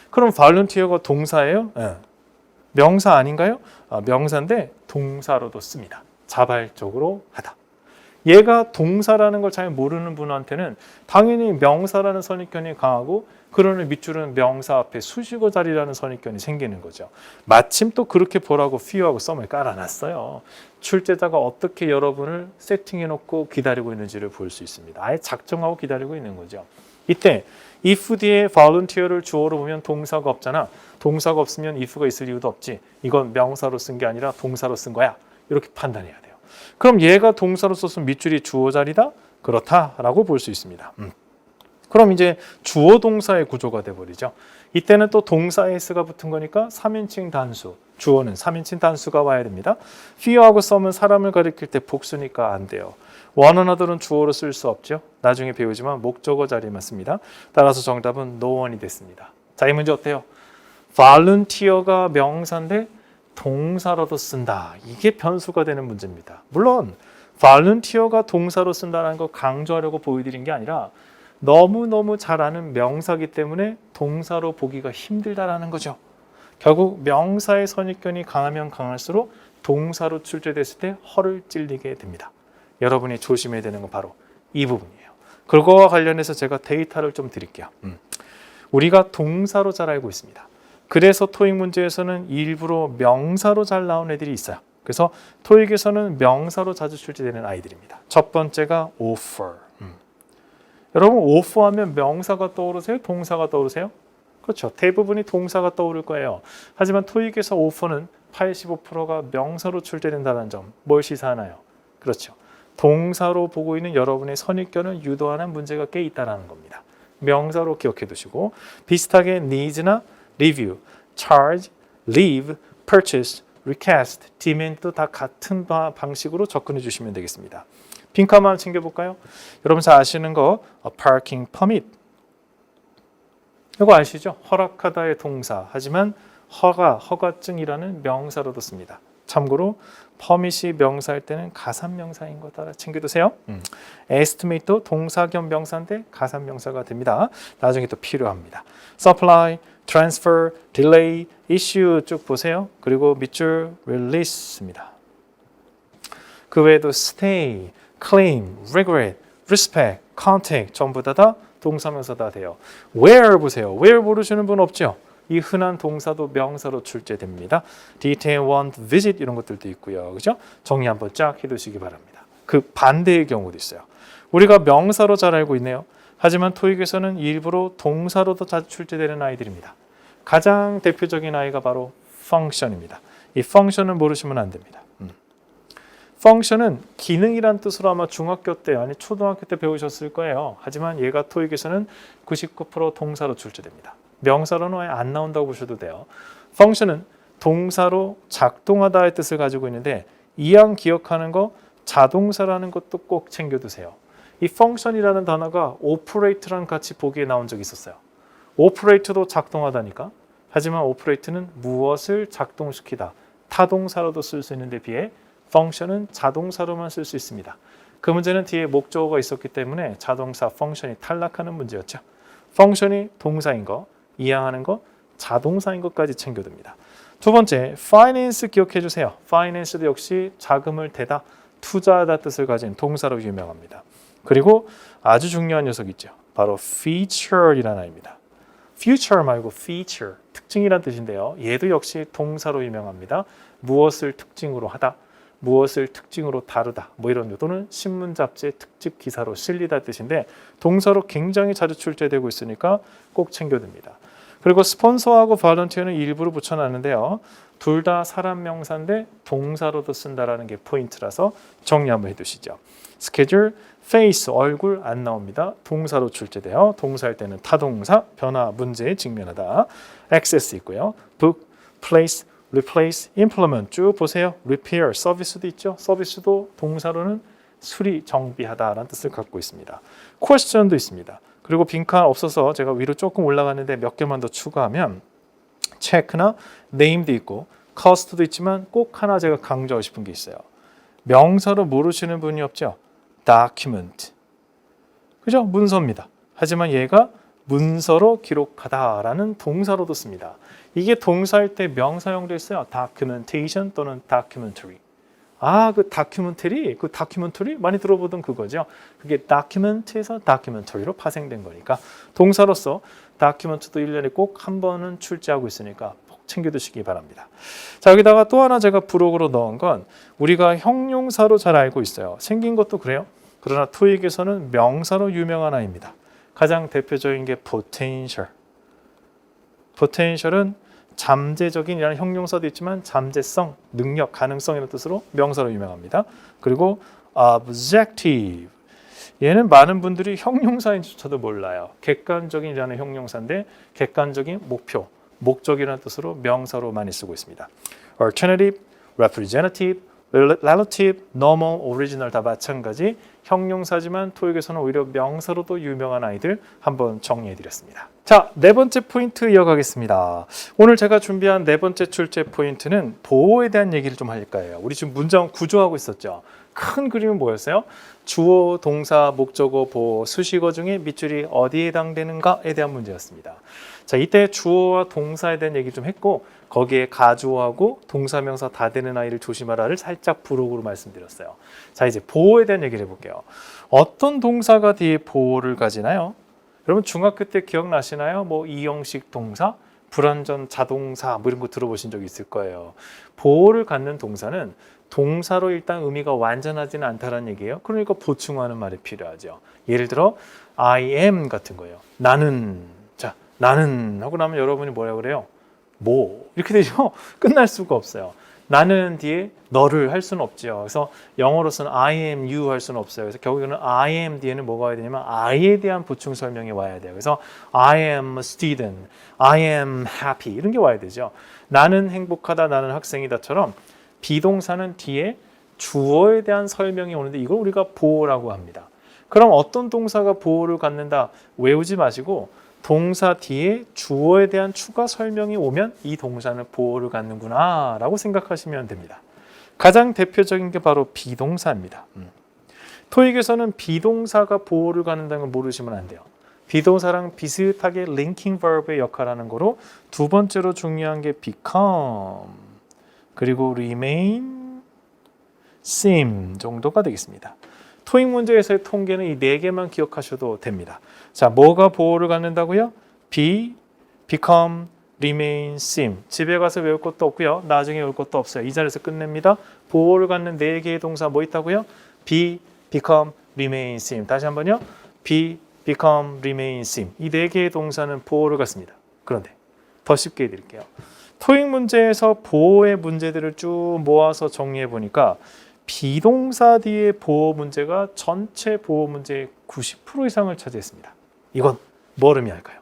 그럼 volunteer가 동사예요? 네. 명사 아닌가요? 명사인데 동사로도 씁니다. 자발적으로 하다. 얘가 동사라는 걸 잘 모르는 분한테는 당연히 명사라는 선입견이 강하고 그러는 밑줄은 명사 앞에 수식어 자리라는 선입견이 생기는 거죠. 마침 또 그렇게 보라고 few하고 some을 깔아놨어요. 출제자가 어떻게 여러분을 세팅해놓고 기다리고 있는지를 볼 수 있습니다. 아예 작정하고 기다리고 있는 거죠. 이때 if 뒤에 volunteer를 주어로 보면 동사가 없잖아. 동사가 없으면 if가 있을 이유도 없지. 이건 명사로 쓴 게 아니라 동사로 쓴 거야. 이렇게 판단해야 돼요. 그럼 얘가 동사로 썼으면 밑줄이 주어 자리다? 그렇다라고 볼 수 있습니다. 그럼 이제 주어 동사의 구조가 돼버리죠. 이때는 또 동사에 s가 붙은 거니까 3인칭 단수. 주어는 3인칭 단수가 와야 됩니다. few하고 some은 사람을 가리킬 때 복수니까 안 돼요. one another는 주어로 쓸 수 없죠. 나중에 배우지만 목적어 자리에만 씁니다. 따라서 정답은 no one이 됐습니다. 자, 이 문제 어때요? volunteer가 명사인데 동사로도 쓴다. 이게 변수가 되는 문제입니다. 물론 volunteer가 동사로 쓴다는 거 강조하려고 보여드린 게 아니라 너무너무 잘 아는 명사기 때문에 동사로 보기가 힘들다라는 거죠. 결국 명사의 선입견이 강하면 강할수록 동사로 출제됐을 때 허를 찔리게 됩니다. 여러분이 조심해야 되는 건 바로 이 부분이에요. 그거와 관련해서 제가 데이터를 좀 드릴게요. 우리가 동사로 잘 알고 있습니다. 그래서 토익 문제에서는 일부러 명사로 잘 나온 애들이 있어요. 그래서 토익에서는 명사로 자주 출제되는 아이들입니다. 첫 번째가 offer. 여러분 offer 하면 명사가 떠오르세요? 동사가 떠오르세요? 그렇죠. 대부분이 동사가 떠오를 거예요. 하지만 토익에서 offer는 85%가 명사로 출제된다는 점, 뭘 시사하나요? 그렇죠. 동사로 보고 있는 여러분의 선입견을 유도하는 문제가 꽤 있다는 겁니다. 명사로 기억해 두시고 비슷하게 needs나 review, charge, leave, purchase, request, demand도 다 같은 방식으로 접근해 주시면 되겠습니다. 빈칸만 챙겨볼까요? 여러분 잘 아시는 거 parking permit 이거 아시죠? 허락하다의 동사 하지만 허가증이라는 명사로도 씁니다. 참고로 permit이 명사일 때는 가산명사인 거 따라 챙겨두세요. estimate도 동사 겸 명사인데 가산명사가 됩니다. 나중에 또 필요합니다. supply, transfer, delay, issue 쭉 보세요. 그리고 밑줄 release입니다. 그 외에도 stay, claim, regret, respect, contact 전부 다 동사명사다 돼요. where 보세요. where 모르시는 분 없죠? 이 흔한 동사도 명사로 출제됩니다. detail, want, visit 이런 것들도 있고요. 그죠? 정리 한번 쫙 해두시기 바랍니다. 그 반대의 경우도 있어요. 우리가 명사로 잘 알고 있네요. 하지만 토익에서는 일부러 동사로도 자주 출제되는 아이들입니다. 가장 대표적인 아이가 바로 function입니다. 이 function을 모르시면 안 됩니다. function은 기능이란 뜻으로 아마 중학교 때 아니 초등학교 때 배우셨을 거예요. 하지만 얘가 토익에서는 99% 동사로 출제됩니다. 명사로는 아예 안 나온다고 보셔도 돼요. function은 동사로 작동하다의 뜻을 가지고 있는데 이왕 기억하는 거 자동사라는 것도 꼭 챙겨두세요. 이 function이라는 단어가 operate랑 같이 보기에 나온 적이 있었어요. operate도 작동하다니까. 하지만 operate는 무엇을 작동시키다, 타동사로도 쓸 수 있는데 비해 function은 자동사로만 쓸 수 있습니다. 그 문제는 뒤에 목적어가 있었기 때문에 자동사 function이 탈락하는 문제였죠. function이 동사인 거, 이해하는 거, 자동사인 것까지 챙겨둡니다. 두 번째, finance 기억해 주세요. finance도 역시 자금을 대다, 투자하다 뜻을 가진 동사로 유명합니다. 그리고 아주 중요한 녀석 있죠. 바로 feature이라는 아이입니다. future 말고 feature, 특징이란 뜻인데요. 얘도 역시 동사로 유명합니다. 무엇을 특징으로 하다, 무엇을 특징으로 다루다, 뭐 이런 또는 신문 잡지의 특집 기사로 실리다 뜻인데 동사로 굉장히 자주 출제되고 있으니까 꼭 챙겨둡니다. 그리고 스폰서하고 volunteer는 일부러 붙여놨는데요. 둘 다 사람 명사인데 동사로도 쓴다라는 게 포인트라서 정리 한번 해두시죠. schedule, face, 얼굴 안 나옵니다. 동사로 출제돼요. 동사일 때는 타동사, 변화, 문제에 직면하다. access 있고요. book, place, replace, implement 쭉 보세요. repair, 서비스도 있죠. 서비스도 동사로는 수리, 정비하다라는 뜻을 갖고 있습니다. question도 있습니다. 그리고 빈칸 없어서 제가 위로 조금 올라갔는데 몇 개만 더 추가하면 check나 name도 있고 cost도 있지만 꼭 하나 제가 강조하고 싶은 게 있어요. 명사로 모르시는 분이 없죠. document. 그죠? 문서입니다. 하지만 얘가 문서로 기록하다라는 동사로도 씁니다. 이게 동사일 때 명사형도 있어요. documentation 또는 documentary. 그 다큐멘터리 많이 들어보던 그거죠. 그게 document에서 documentary로 파생된 거니까 동사로서 document도 1년에 꼭 한 번은 출제하고 있으니까 꼭 챙겨두시기 바랍니다. 자, 여기다가 또 하나 제가 부록으로 넣은 건 우리가 형용사로 잘 알고 있어요. 생긴 것도 그래요. 그러나 토익에서는 명사로 유명한 아이입니다. 가장 대표적인 게 potential. potential은 잠재적인이라는 형용사도 있지만 잠재성, 능력, 가능성이라는 뜻으로 명사로 유명합니다. 그리고 objective. 얘는 많은 분들이 형용사인지조차도 몰라요. 객관적인이라는 형용사인데 객관적인 목표, 목적이라는 뜻으로 명사로 많이 쓰고 있습니다. alternative, representative, relative, normal, original 다 마찬가지 형용사지만 토익에서는 오히려 명사로도 유명한 아이들 한번 정리해드렸습니다. 자, 네 번째 포인트 이어가겠습니다. 오늘 제가 준비한 네 번째 출제 포인트는 보호에 대한 얘기를 좀 할 거예요. 우리 지금 문장 구조하고 있었죠. 큰 그림은 뭐였어요? 주어, 동사, 목적어, 보호, 수식어 중에 밑줄이 어디에 해당되는가에 대한 문제였습니다. 자, 이때 주어와 동사에 대한 얘기 좀 했고 거기에 가주어하고 동사명사 다 되는 아이를 조심하라를 살짝 부록으로 말씀드렸어요. 자, 이제 보호에 대한 얘기를 해볼게요. 어떤 동사가 뒤에 보호를 가지나요? 여러분 중학교 때 기억나시나요? 뭐 이형식 동사, 불완전 자동사 뭐 이런 거 들어보신 적 있을 거예요. 보호를 갖는 동사는 동사로 일단 의미가 완전하지는 않다는 얘기예요. 그러니까 보충하는 말이 필요하죠. 예를 들어 I am 같은 거예요. 나는, 자, 나는 하고 나면 여러분이 뭐라고 그래요? 뭐 이렇게 되죠. 끝날 수가 없어요. 나는 뒤에 너를 할 수는 없죠. 그래서 영어로서는 I am you 할 수는 없어요. 그래서 결국에는 I am 뒤에는 뭐가 와야 되냐면 I에 대한 보충 설명이 와야 돼요. 그래서 I am a student, I am happy 이런 게 와야 되죠. 나는 행복하다, 나는 학생이다처럼 비동사는 뒤에 주어에 대한 설명이 오는데 이걸 우리가 보호라고 합니다. 그럼 어떤 동사가 보호를 갖는다 외우지 마시고 동사 뒤에 주어에 대한 추가 설명이 오면 이 동사는 보호를 갖는구나 라고 생각하시면 됩니다. 가장 대표적인 게 바로 비동사입니다. 토익에서는 비동사가 보호를 갖는다는 걸 모르시면 안 돼요. 비동사랑 비슷하게 linking verb의 역할하는 거로 두 번째로 중요한 게 become 그리고 remain, seem 정도가 되겠습니다. 토익 문제에서의 통계는 이 네 개만 기억하셔도 됩니다. 자, 뭐가 보호를 갖는다고요? be, become, remain, seem. 집에 가서 외울 것도 없고요. 나중에 외울 것도 없어요. 이 자리에서 끝냅니다. 보호를 갖는 네 개의 동사 뭐 있다고요? be, become, remain, seem. 다시 한번요. be, become, remain, seem. 이 네 개의 동사는 보호를 갖습니다. 그런데 더 쉽게 해드릴게요. 토익 문제에서 보호의 문제들을 쭉 모아서 정리해 보니까 비동사 뒤에 보호 문제가 전체 보호 문제의 90% 이상을 차지했습니다. 이건 뭘 의미할까요?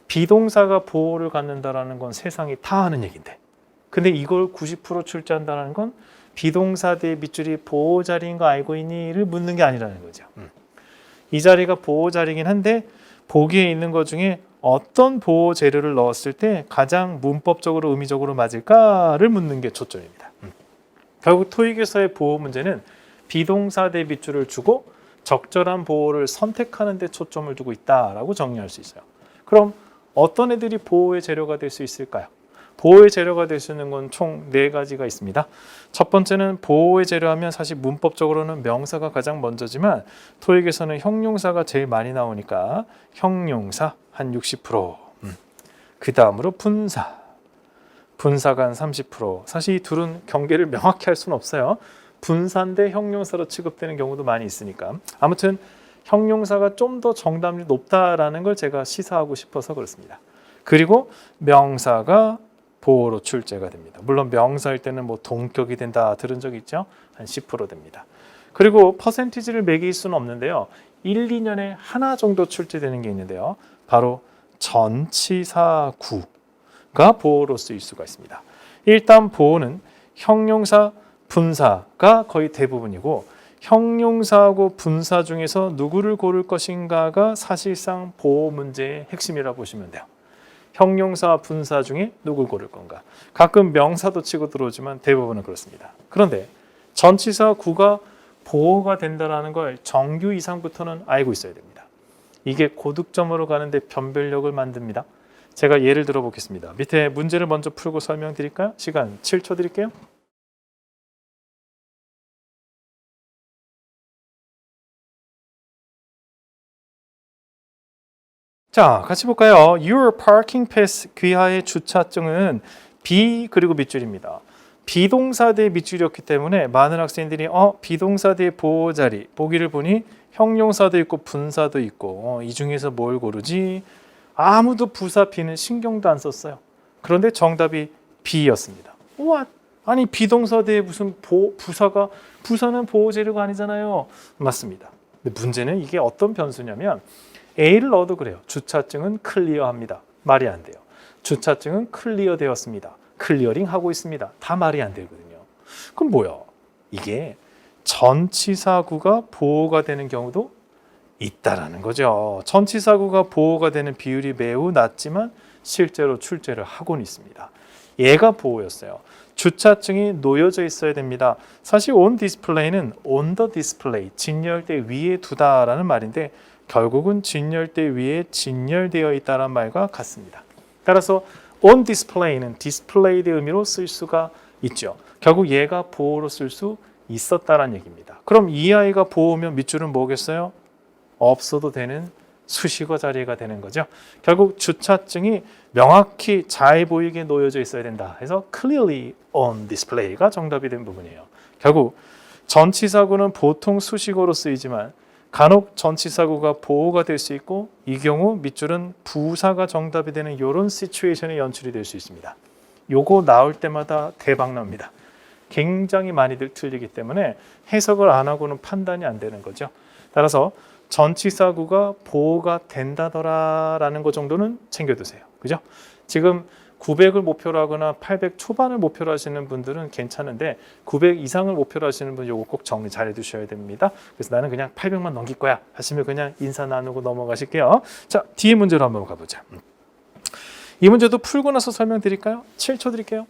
비동사가 보호를 갖는다는 건 세상이 다 하는 얘기인데 근데 이걸 90% 출제한다는 건 비동사 뒤에 밑줄이 보호 자리인 거 알고 있니?를 묻는 게 아니라는 거죠. 이 자리가 보호 자리이긴 한데 보기에 있는 것 중에 어떤 보호 재료를 넣었을 때 가장 문법적으로 의미적으로 맞을까를 묻는 게 초점입니다. 결국 토익에서의 보호 문제는 비동사 대 밑줄을 주고 적절한 보호를 선택하는 데 초점을 두고 있다라고 정리할 수 있어요. 그럼 어떤 애들이 보호의 재료가 될 수 있을까요? 보호의 재료가 될 수 있는 건 총 4가지가 있습니다. 첫 번째는 보호의 재료하면 사실 문법적으로는 명사가 가장 먼저지만 토익에서는 형용사가 제일 많이 나오니까 형용사 한 60%, 그 다음으로 분사가 한 30%. 사실 이 둘은 경계를 명확히 할 수는 없어요. 분사인데 형용사로 취급되는 경우도 많이 있으니까. 아무튼 형용사가 좀 더 정답률이 높다라는 걸 제가 시사하고 싶어서 그렇습니다. 그리고 명사가 보호로 출제가 됩니다. 물론 명사일 때는 뭐 동격이 된다 들은 적 있죠? 한 10% 됩니다. 그리고 퍼센티지를 매길 수는 없는데요. 1, 2년에 하나 정도 출제되는 게 있는데요. 바로 전치사구가 보호로 쓰일 수가 있습니다. 일단 보호는 형용사, 분사가 거의 대부분이고 형용사하고 분사 중에서 누구를 고를 것인가가 사실상 보호 문제의 핵심이라고 보시면 돼요. 형용사, 분사 중에 누굴 고를 건가. 가끔 명사도 치고 들어오지만 대부분은 그렇습니다. 그런데 전치사구가 보호가 된다는 걸 정규 이상부터는 알고 있어야 됩니다. 이게 고득점으로 가는데 변별력을 만듭니다. 제가 예를 들어 보겠습니다. 밑에 문제를 먼저 풀고 설명드릴까요? 시간 7초 드릴게요. 자, 같이 볼까요? Your parking pass 귀하의 주차증은 그리고 밑줄입니다. 비동사 대 밑줄이었기 때문에 많은 학생들이 비동사 대 보호 자리 보기를 보니 형용사도 있고 분사도 있고 이 중에서 뭘 고르지? 아무도 부사 B는 신경도 안 썼어요. 그런데 정답이 B였습니다. What? 아니 비동사 대 무슨 부사는 보호 재료가 아니잖아요. 맞습니다. 근데 문제는 이게 어떤 변수냐면 A를 넣어도 그래요. 주차증은 클리어합니다. 말이 안 돼요. 주차증은 클리어 되었습니다. 클리어링 하고 있습니다. 다 말이 안 되거든요. 그럼 뭐야? 이게 전치사구가 보호가 되는 경우도 있다라는 거죠. 전치사구가 보호가 되는 비율이 매우 낮지만 실제로 출제를 하고는 있습니다. 얘가 보호였어요. 주차증이 놓여져 있어야 됩니다. 사실 on display는 on the display, 진열대 위에 두다라는 말인데 결국은 진열대 위에 진열되어 있다는 말과 같습니다. 따라서 on display는 display의 의미로 쓸 수가 있죠. 결국 얘가 보호로 쓸 수 있었다는 얘기입니다. 그럼 이 아이가 보호면 밑줄은 뭐겠어요? 없어도 되는 수식어 자리가 되는 거죠. 결국 주차증이 명확히 잘 보이게 놓여져 있어야 된다 해서 clearly on display가 정답이 된 부분이에요. 결국 전치사구는 보통 수식어로 쓰이지만 간혹 전치사구가 보호가 될 수 있고 이 경우 밑줄은 부사가 정답이 되는 이런 시츄에이션이 연출이 될 수 있습니다. 요거 나올 때마다 대박 납니다. 굉장히 많이들 틀리기 때문에 해석을 안 하고는 판단이 안 되는 거죠. 따라서 전치사구가 보호가 된다더라라는 것 정도는 챙겨두세요. 그죠? 지금 900을 목표로 하거나 800 초반을 목표로 하시는 분들은 괜찮은데 900 이상을 목표로 하시는 분 요거 꼭 정리 잘 해두셔야 됩니다. 그래서 나는 그냥 800만 넘길 거야 하시면 그냥 인사 나누고 넘어가실게요. 자, 뒤에 문제로 한번 가보자. 이 문제도 풀고 나서 설명드릴까요? 7초 드릴게요.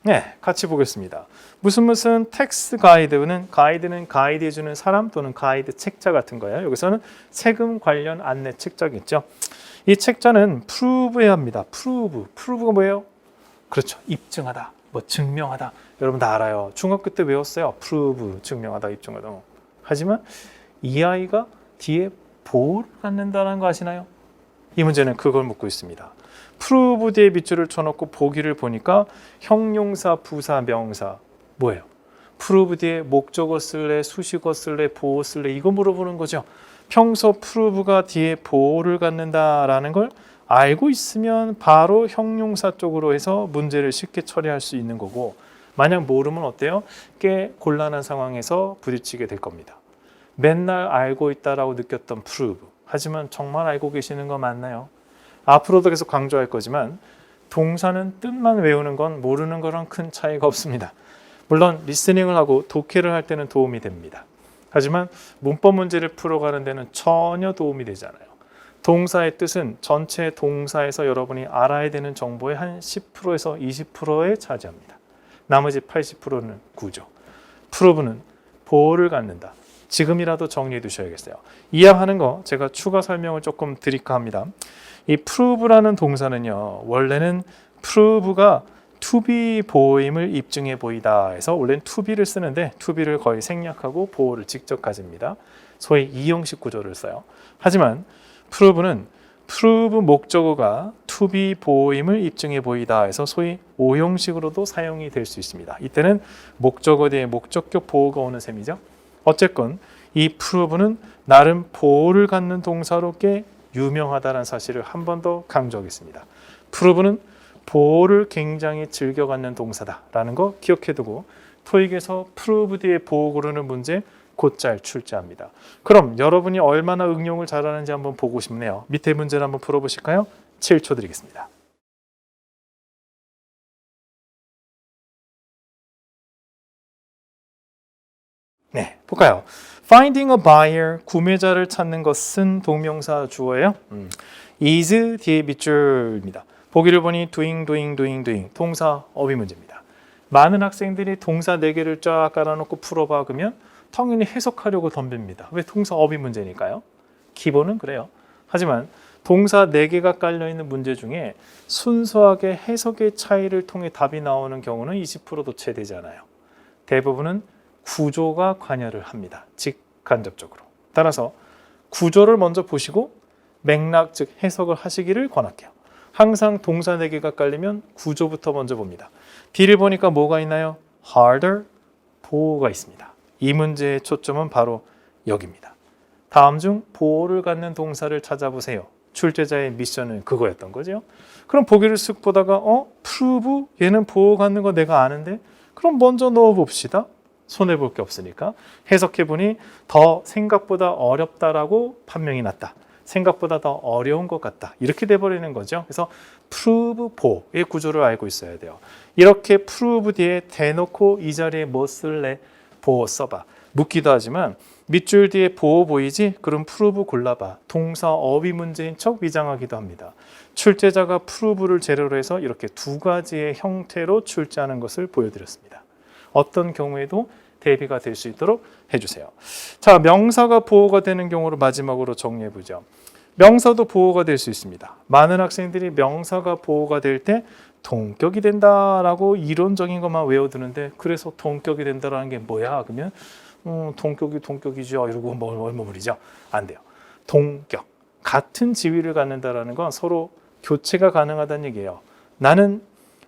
네, 같이 보겠습니다. 무슨 텍스트 가이드는 가이드해주는 사람 또는 가이드 책자 같은 거예요. 여기서는 세금 관련 안내 책자겠죠. 이 책자는 prove해야 합니다. prove가 뭐예요? 그렇죠. 입증하다, 뭐 증명하다. 여러분 다 알아요. 중학교 때 외웠어요. prove, 증명하다, 입증하다. 하지만 이 아이가 뒤에 보호를 갖는다는 거 아시나요? 이 문제는 그걸 묻고 있습니다. prove 뒤에 밑줄을 쳐놓고 보기를 보니까 형용사, 부사, 명사 뭐예요? prove 뒤에 목적어 쓸래, 수식어 쓸래, 보호 쓸래 이거 물어보는 거죠. 평소 prove가 뒤에 보호를 갖는다라는 걸 알고 있으면 바로 형용사 쪽으로 해서 문제를 쉽게 처리할 수 있는 거고 만약 모르면 어때요? 꽤 곤란한 상황에서 부딪히게 될 겁니다. 맨날 알고 있다라고 느꼈던 prove 하지만 정말 알고 계시는 거 맞나요? 앞으로도 계속 강조할 거지만 동사는 뜻만 외우는 건 모르는 거랑 큰 차이가 없습니다. 물론 리스닝을 하고 독해를 할 때는 도움이 됩니다. 하지만 문법 문제를 풀어가는 데는 전혀 도움이 되지 않아요. 동사의 뜻은 전체 동사에서 여러분이 알아야 되는 정보의 한 10%에서 20%에 차지합니다. 나머지 80%는 구조. prove는 보호를 갖는다. 지금이라도 정리해 두셔야겠어요. 이해하는 거 제가 추가 설명을 조금 드릴까 합니다. 이 prove라는 동사는요. 원래는 prove가 to be 보호임을 입증해 보이다 해서 원래는 to be를 쓰는데 to be를 거의 생략하고 보호를 직접 가집니다. 소위 이형식 구조를 써요. 하지만 prove는 prove 목적어가 to be 보호임을 입증해 보이다 해서 소위 오형식으로도 사용이 될 수 있습니다. 이때는 목적어 뒤에 목적격 보호가 오는 셈이죠. 어쨌건 이 prove는 나름 보호를 갖는 동사로 꽤 유명하다는 사실을 한 번 더 강조하겠습니다. prove는 보호를 굉장히 즐겨 갖는 동사다라는 거 기억해두고 토익에서 prove 뒤에 보호 고르는 문제 곧잘 출제합니다. 그럼 여러분이 얼마나 응용을 잘하는지 한번 보고 싶네요. 밑에 문제를 한번 풀어보실까요? 7초 드리겠습니다. 네, 볼까요? Finding a buyer, 구매자를 찾는 것은 동명사 주어예요. is 뒤에 밑줄입니다. 보기를 보니 doing, 동사 어휘 문제입니다. 많은 학생들이 동사 4개를 쫙 깔아놓고 풀어봐 그러면 당연히 해석하려고 덤빕니다. 왜? 동사 어휘 문제니까요. 기본은 그래요. 하지만 동사 4개가 깔려있는 문제 중에 순수하게 해석의 차이를 통해 답이 나오는 경우는 20%도 채 되지 않아요. 대부분은 구조가 관여를 합니다. 직간접적으로. 따라서 구조를 먼저 보시고 맥락 즉 해석을 하시기를 권할게요. 항상 동사 4개가 깔리면 구조부터 먼저 봅니다. D를 보니까 뭐가 있나요? harder, 보호가 있습니다. 이 문제의 초점은 바로 여기입니다. 다음 중 보호를 갖는 동사를 찾아보세요. 출제자의 미션은 그거였던 거죠. 그럼 보기를 쓱 보다가 prove? 얘는 보호 갖는 거 내가 아는데? 그럼 먼저 넣어봅시다. 손해볼 게 없으니까. 해석해보니 더 생각보다 어렵다라고 판명이 났다. 생각보다 더 어려운 것 같다. 이렇게 돼버리는 거죠. 그래서 prove, 보호의 구조를 알고 있어야 돼요. 이렇게 prove 뒤에 대놓고 이 자리에 뭐 쓸래? 보호 써봐. 묻기도 하지만 밑줄 뒤에 보호 보이지? 그럼 prove 골라봐. 동사 어휘 문제인 척 위장하기도 합니다. 출제자가 prove를 재료로 해서 이렇게 2가지의 형태로 출제하는 것을 보여드렸습니다. 어떤 경우에도 대비가 될 수 있도록 해주세요. 자, 명사가 보호가 되는 경우를 마지막으로 정리해보죠. 명사도 보호가 될 수 있습니다. 많은 학생들이 명사가 보호가 될 때 동격이 된다라고 이론적인 것만 외워두는데 그래서 동격이 된다라는 게 뭐야? 그러면 동격이죠. 이러고 머무르죠. 안 돼요. 동격. 같은 지위를 갖는다라는 건 서로 교체가 가능하다는 얘기예요. 나는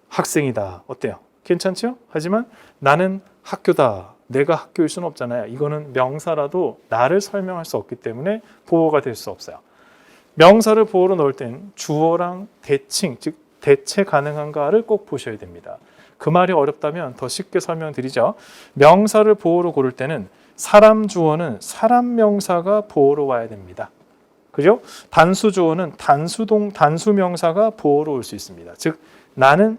학생이다. 어때요? 괜찮죠? 하지만 나는 학교다. 내가 학교일 수는 없잖아요. 이거는 명사라도 나를 설명할 수 없기 때문에 보호가 될 수 없어요. 명사를 보호로 넣을 땐 주어랑 대칭, 즉 대체 가능한가를 꼭 보셔야 됩니다. 그 말이 어렵다면 더 쉽게 설명드리죠. 명사를 보호로 고를 때는 사람 주어는 사람 명사가 보호로 와야 됩니다. 그죠? 단수 주어는 단수 명사가 보호로 올 수 있습니다. 즉 나는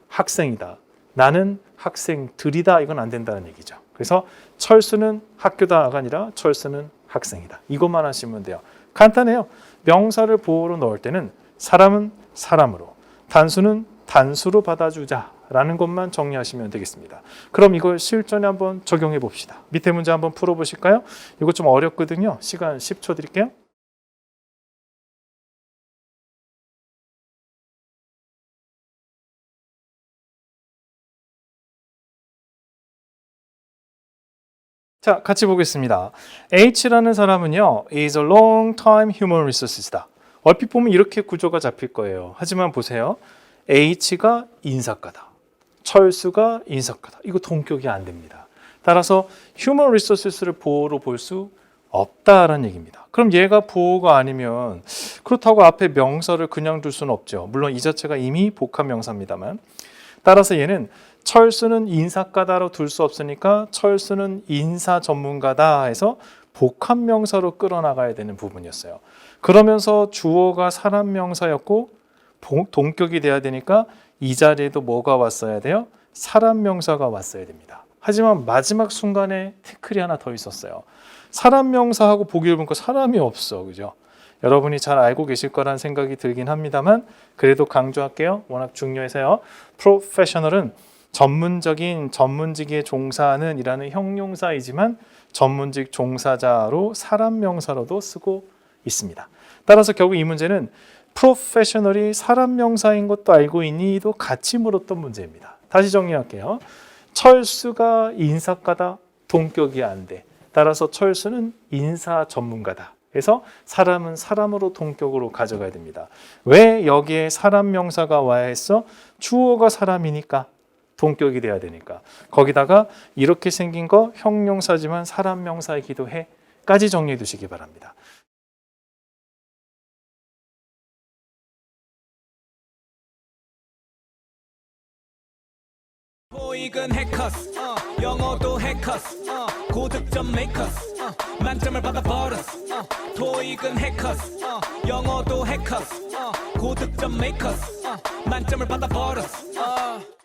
학생이다. 나는 학생들이다. 이건 안 된다는 얘기죠. 그래서 철수는 학교다가 아니라 철수는 학생이다. 이것만 하시면 돼요. 간단해요. 명사를 보호로 넣을 때는 사람은 사람으로, 단수는 단수로 받아주자라는 것만 정리하시면 되겠습니다. 그럼 이걸 실전에 한번 적용해 봅시다. 밑에 문제 한번 풀어보실까요? 이거 좀 어렵거든요. 시간 10초 드릴게요. 자, 같이 보겠습니다. H라는 사람은요, is a long-time human resources다. 얼핏 보면 이렇게 구조가 잡힐 거예요. 하지만 보세요. H가 인사과다. 철수가 인사과다. 이거 동격이 안 됩니다. 따라서 human resources를 보호로 볼 수 없다라는 얘기입니다. 그럼 얘가 보호가 아니면 그렇다고 앞에 명사를 그냥 둘 수는 없죠. 물론 이 자체가 이미 복합 명사입니다만. 따라서 얘는 철수는 인사과다로 둘 수 없으니까 철수는 인사 전문가다 해서 복합 명사로 끌어나가야 되는 부분이었어요. 그러면서 주어가 사람 명사였고 동격이 돼야 되니까 이 자리에도 뭐가 왔어야 돼요? 사람 명사가 왔어야 됩니다. 하지만 마지막 순간에 태클이 하나 더 있었어요. 사람 명사하고 보기 드문 거 사람이 없어. 그죠? 여러분이 잘 알고 계실 거란 생각이 들긴 합니다만 그래도 강조할게요. 워낙 중요해서요. professional은 전문적인 전문직에 종사하는 이라는 형용사이지만 전문직 종사자로 사람 명사로도 쓰고 있습니다. 따라서 결국 이 문제는 professional이 사람 명사인 것도 알고 있니도 같이 물었던 문제입니다. 다시 정리할게요. 철수가 인사과다. 동격이 안 돼. 따라서 철수는 인사 전문가다. 그래서 사람은 사람으로 동격으로 가져가야 됩니다. 왜 여기에 사람 명사가 와야 했어? 주어가 사람이니까 동격이 돼야 되니까. 거기다가 이렇게 생긴 거 형용사지만 사람 명사이기도 해. 까지 정리해 두시기 바랍니다. 토익은 해커스, 영어도 해커스, 고득점 메이커스, 만점을 받아 버렸어. 토익은 해커스, 영어도 해커스, 고득점 메이커스, 만점을 받아 버렸어.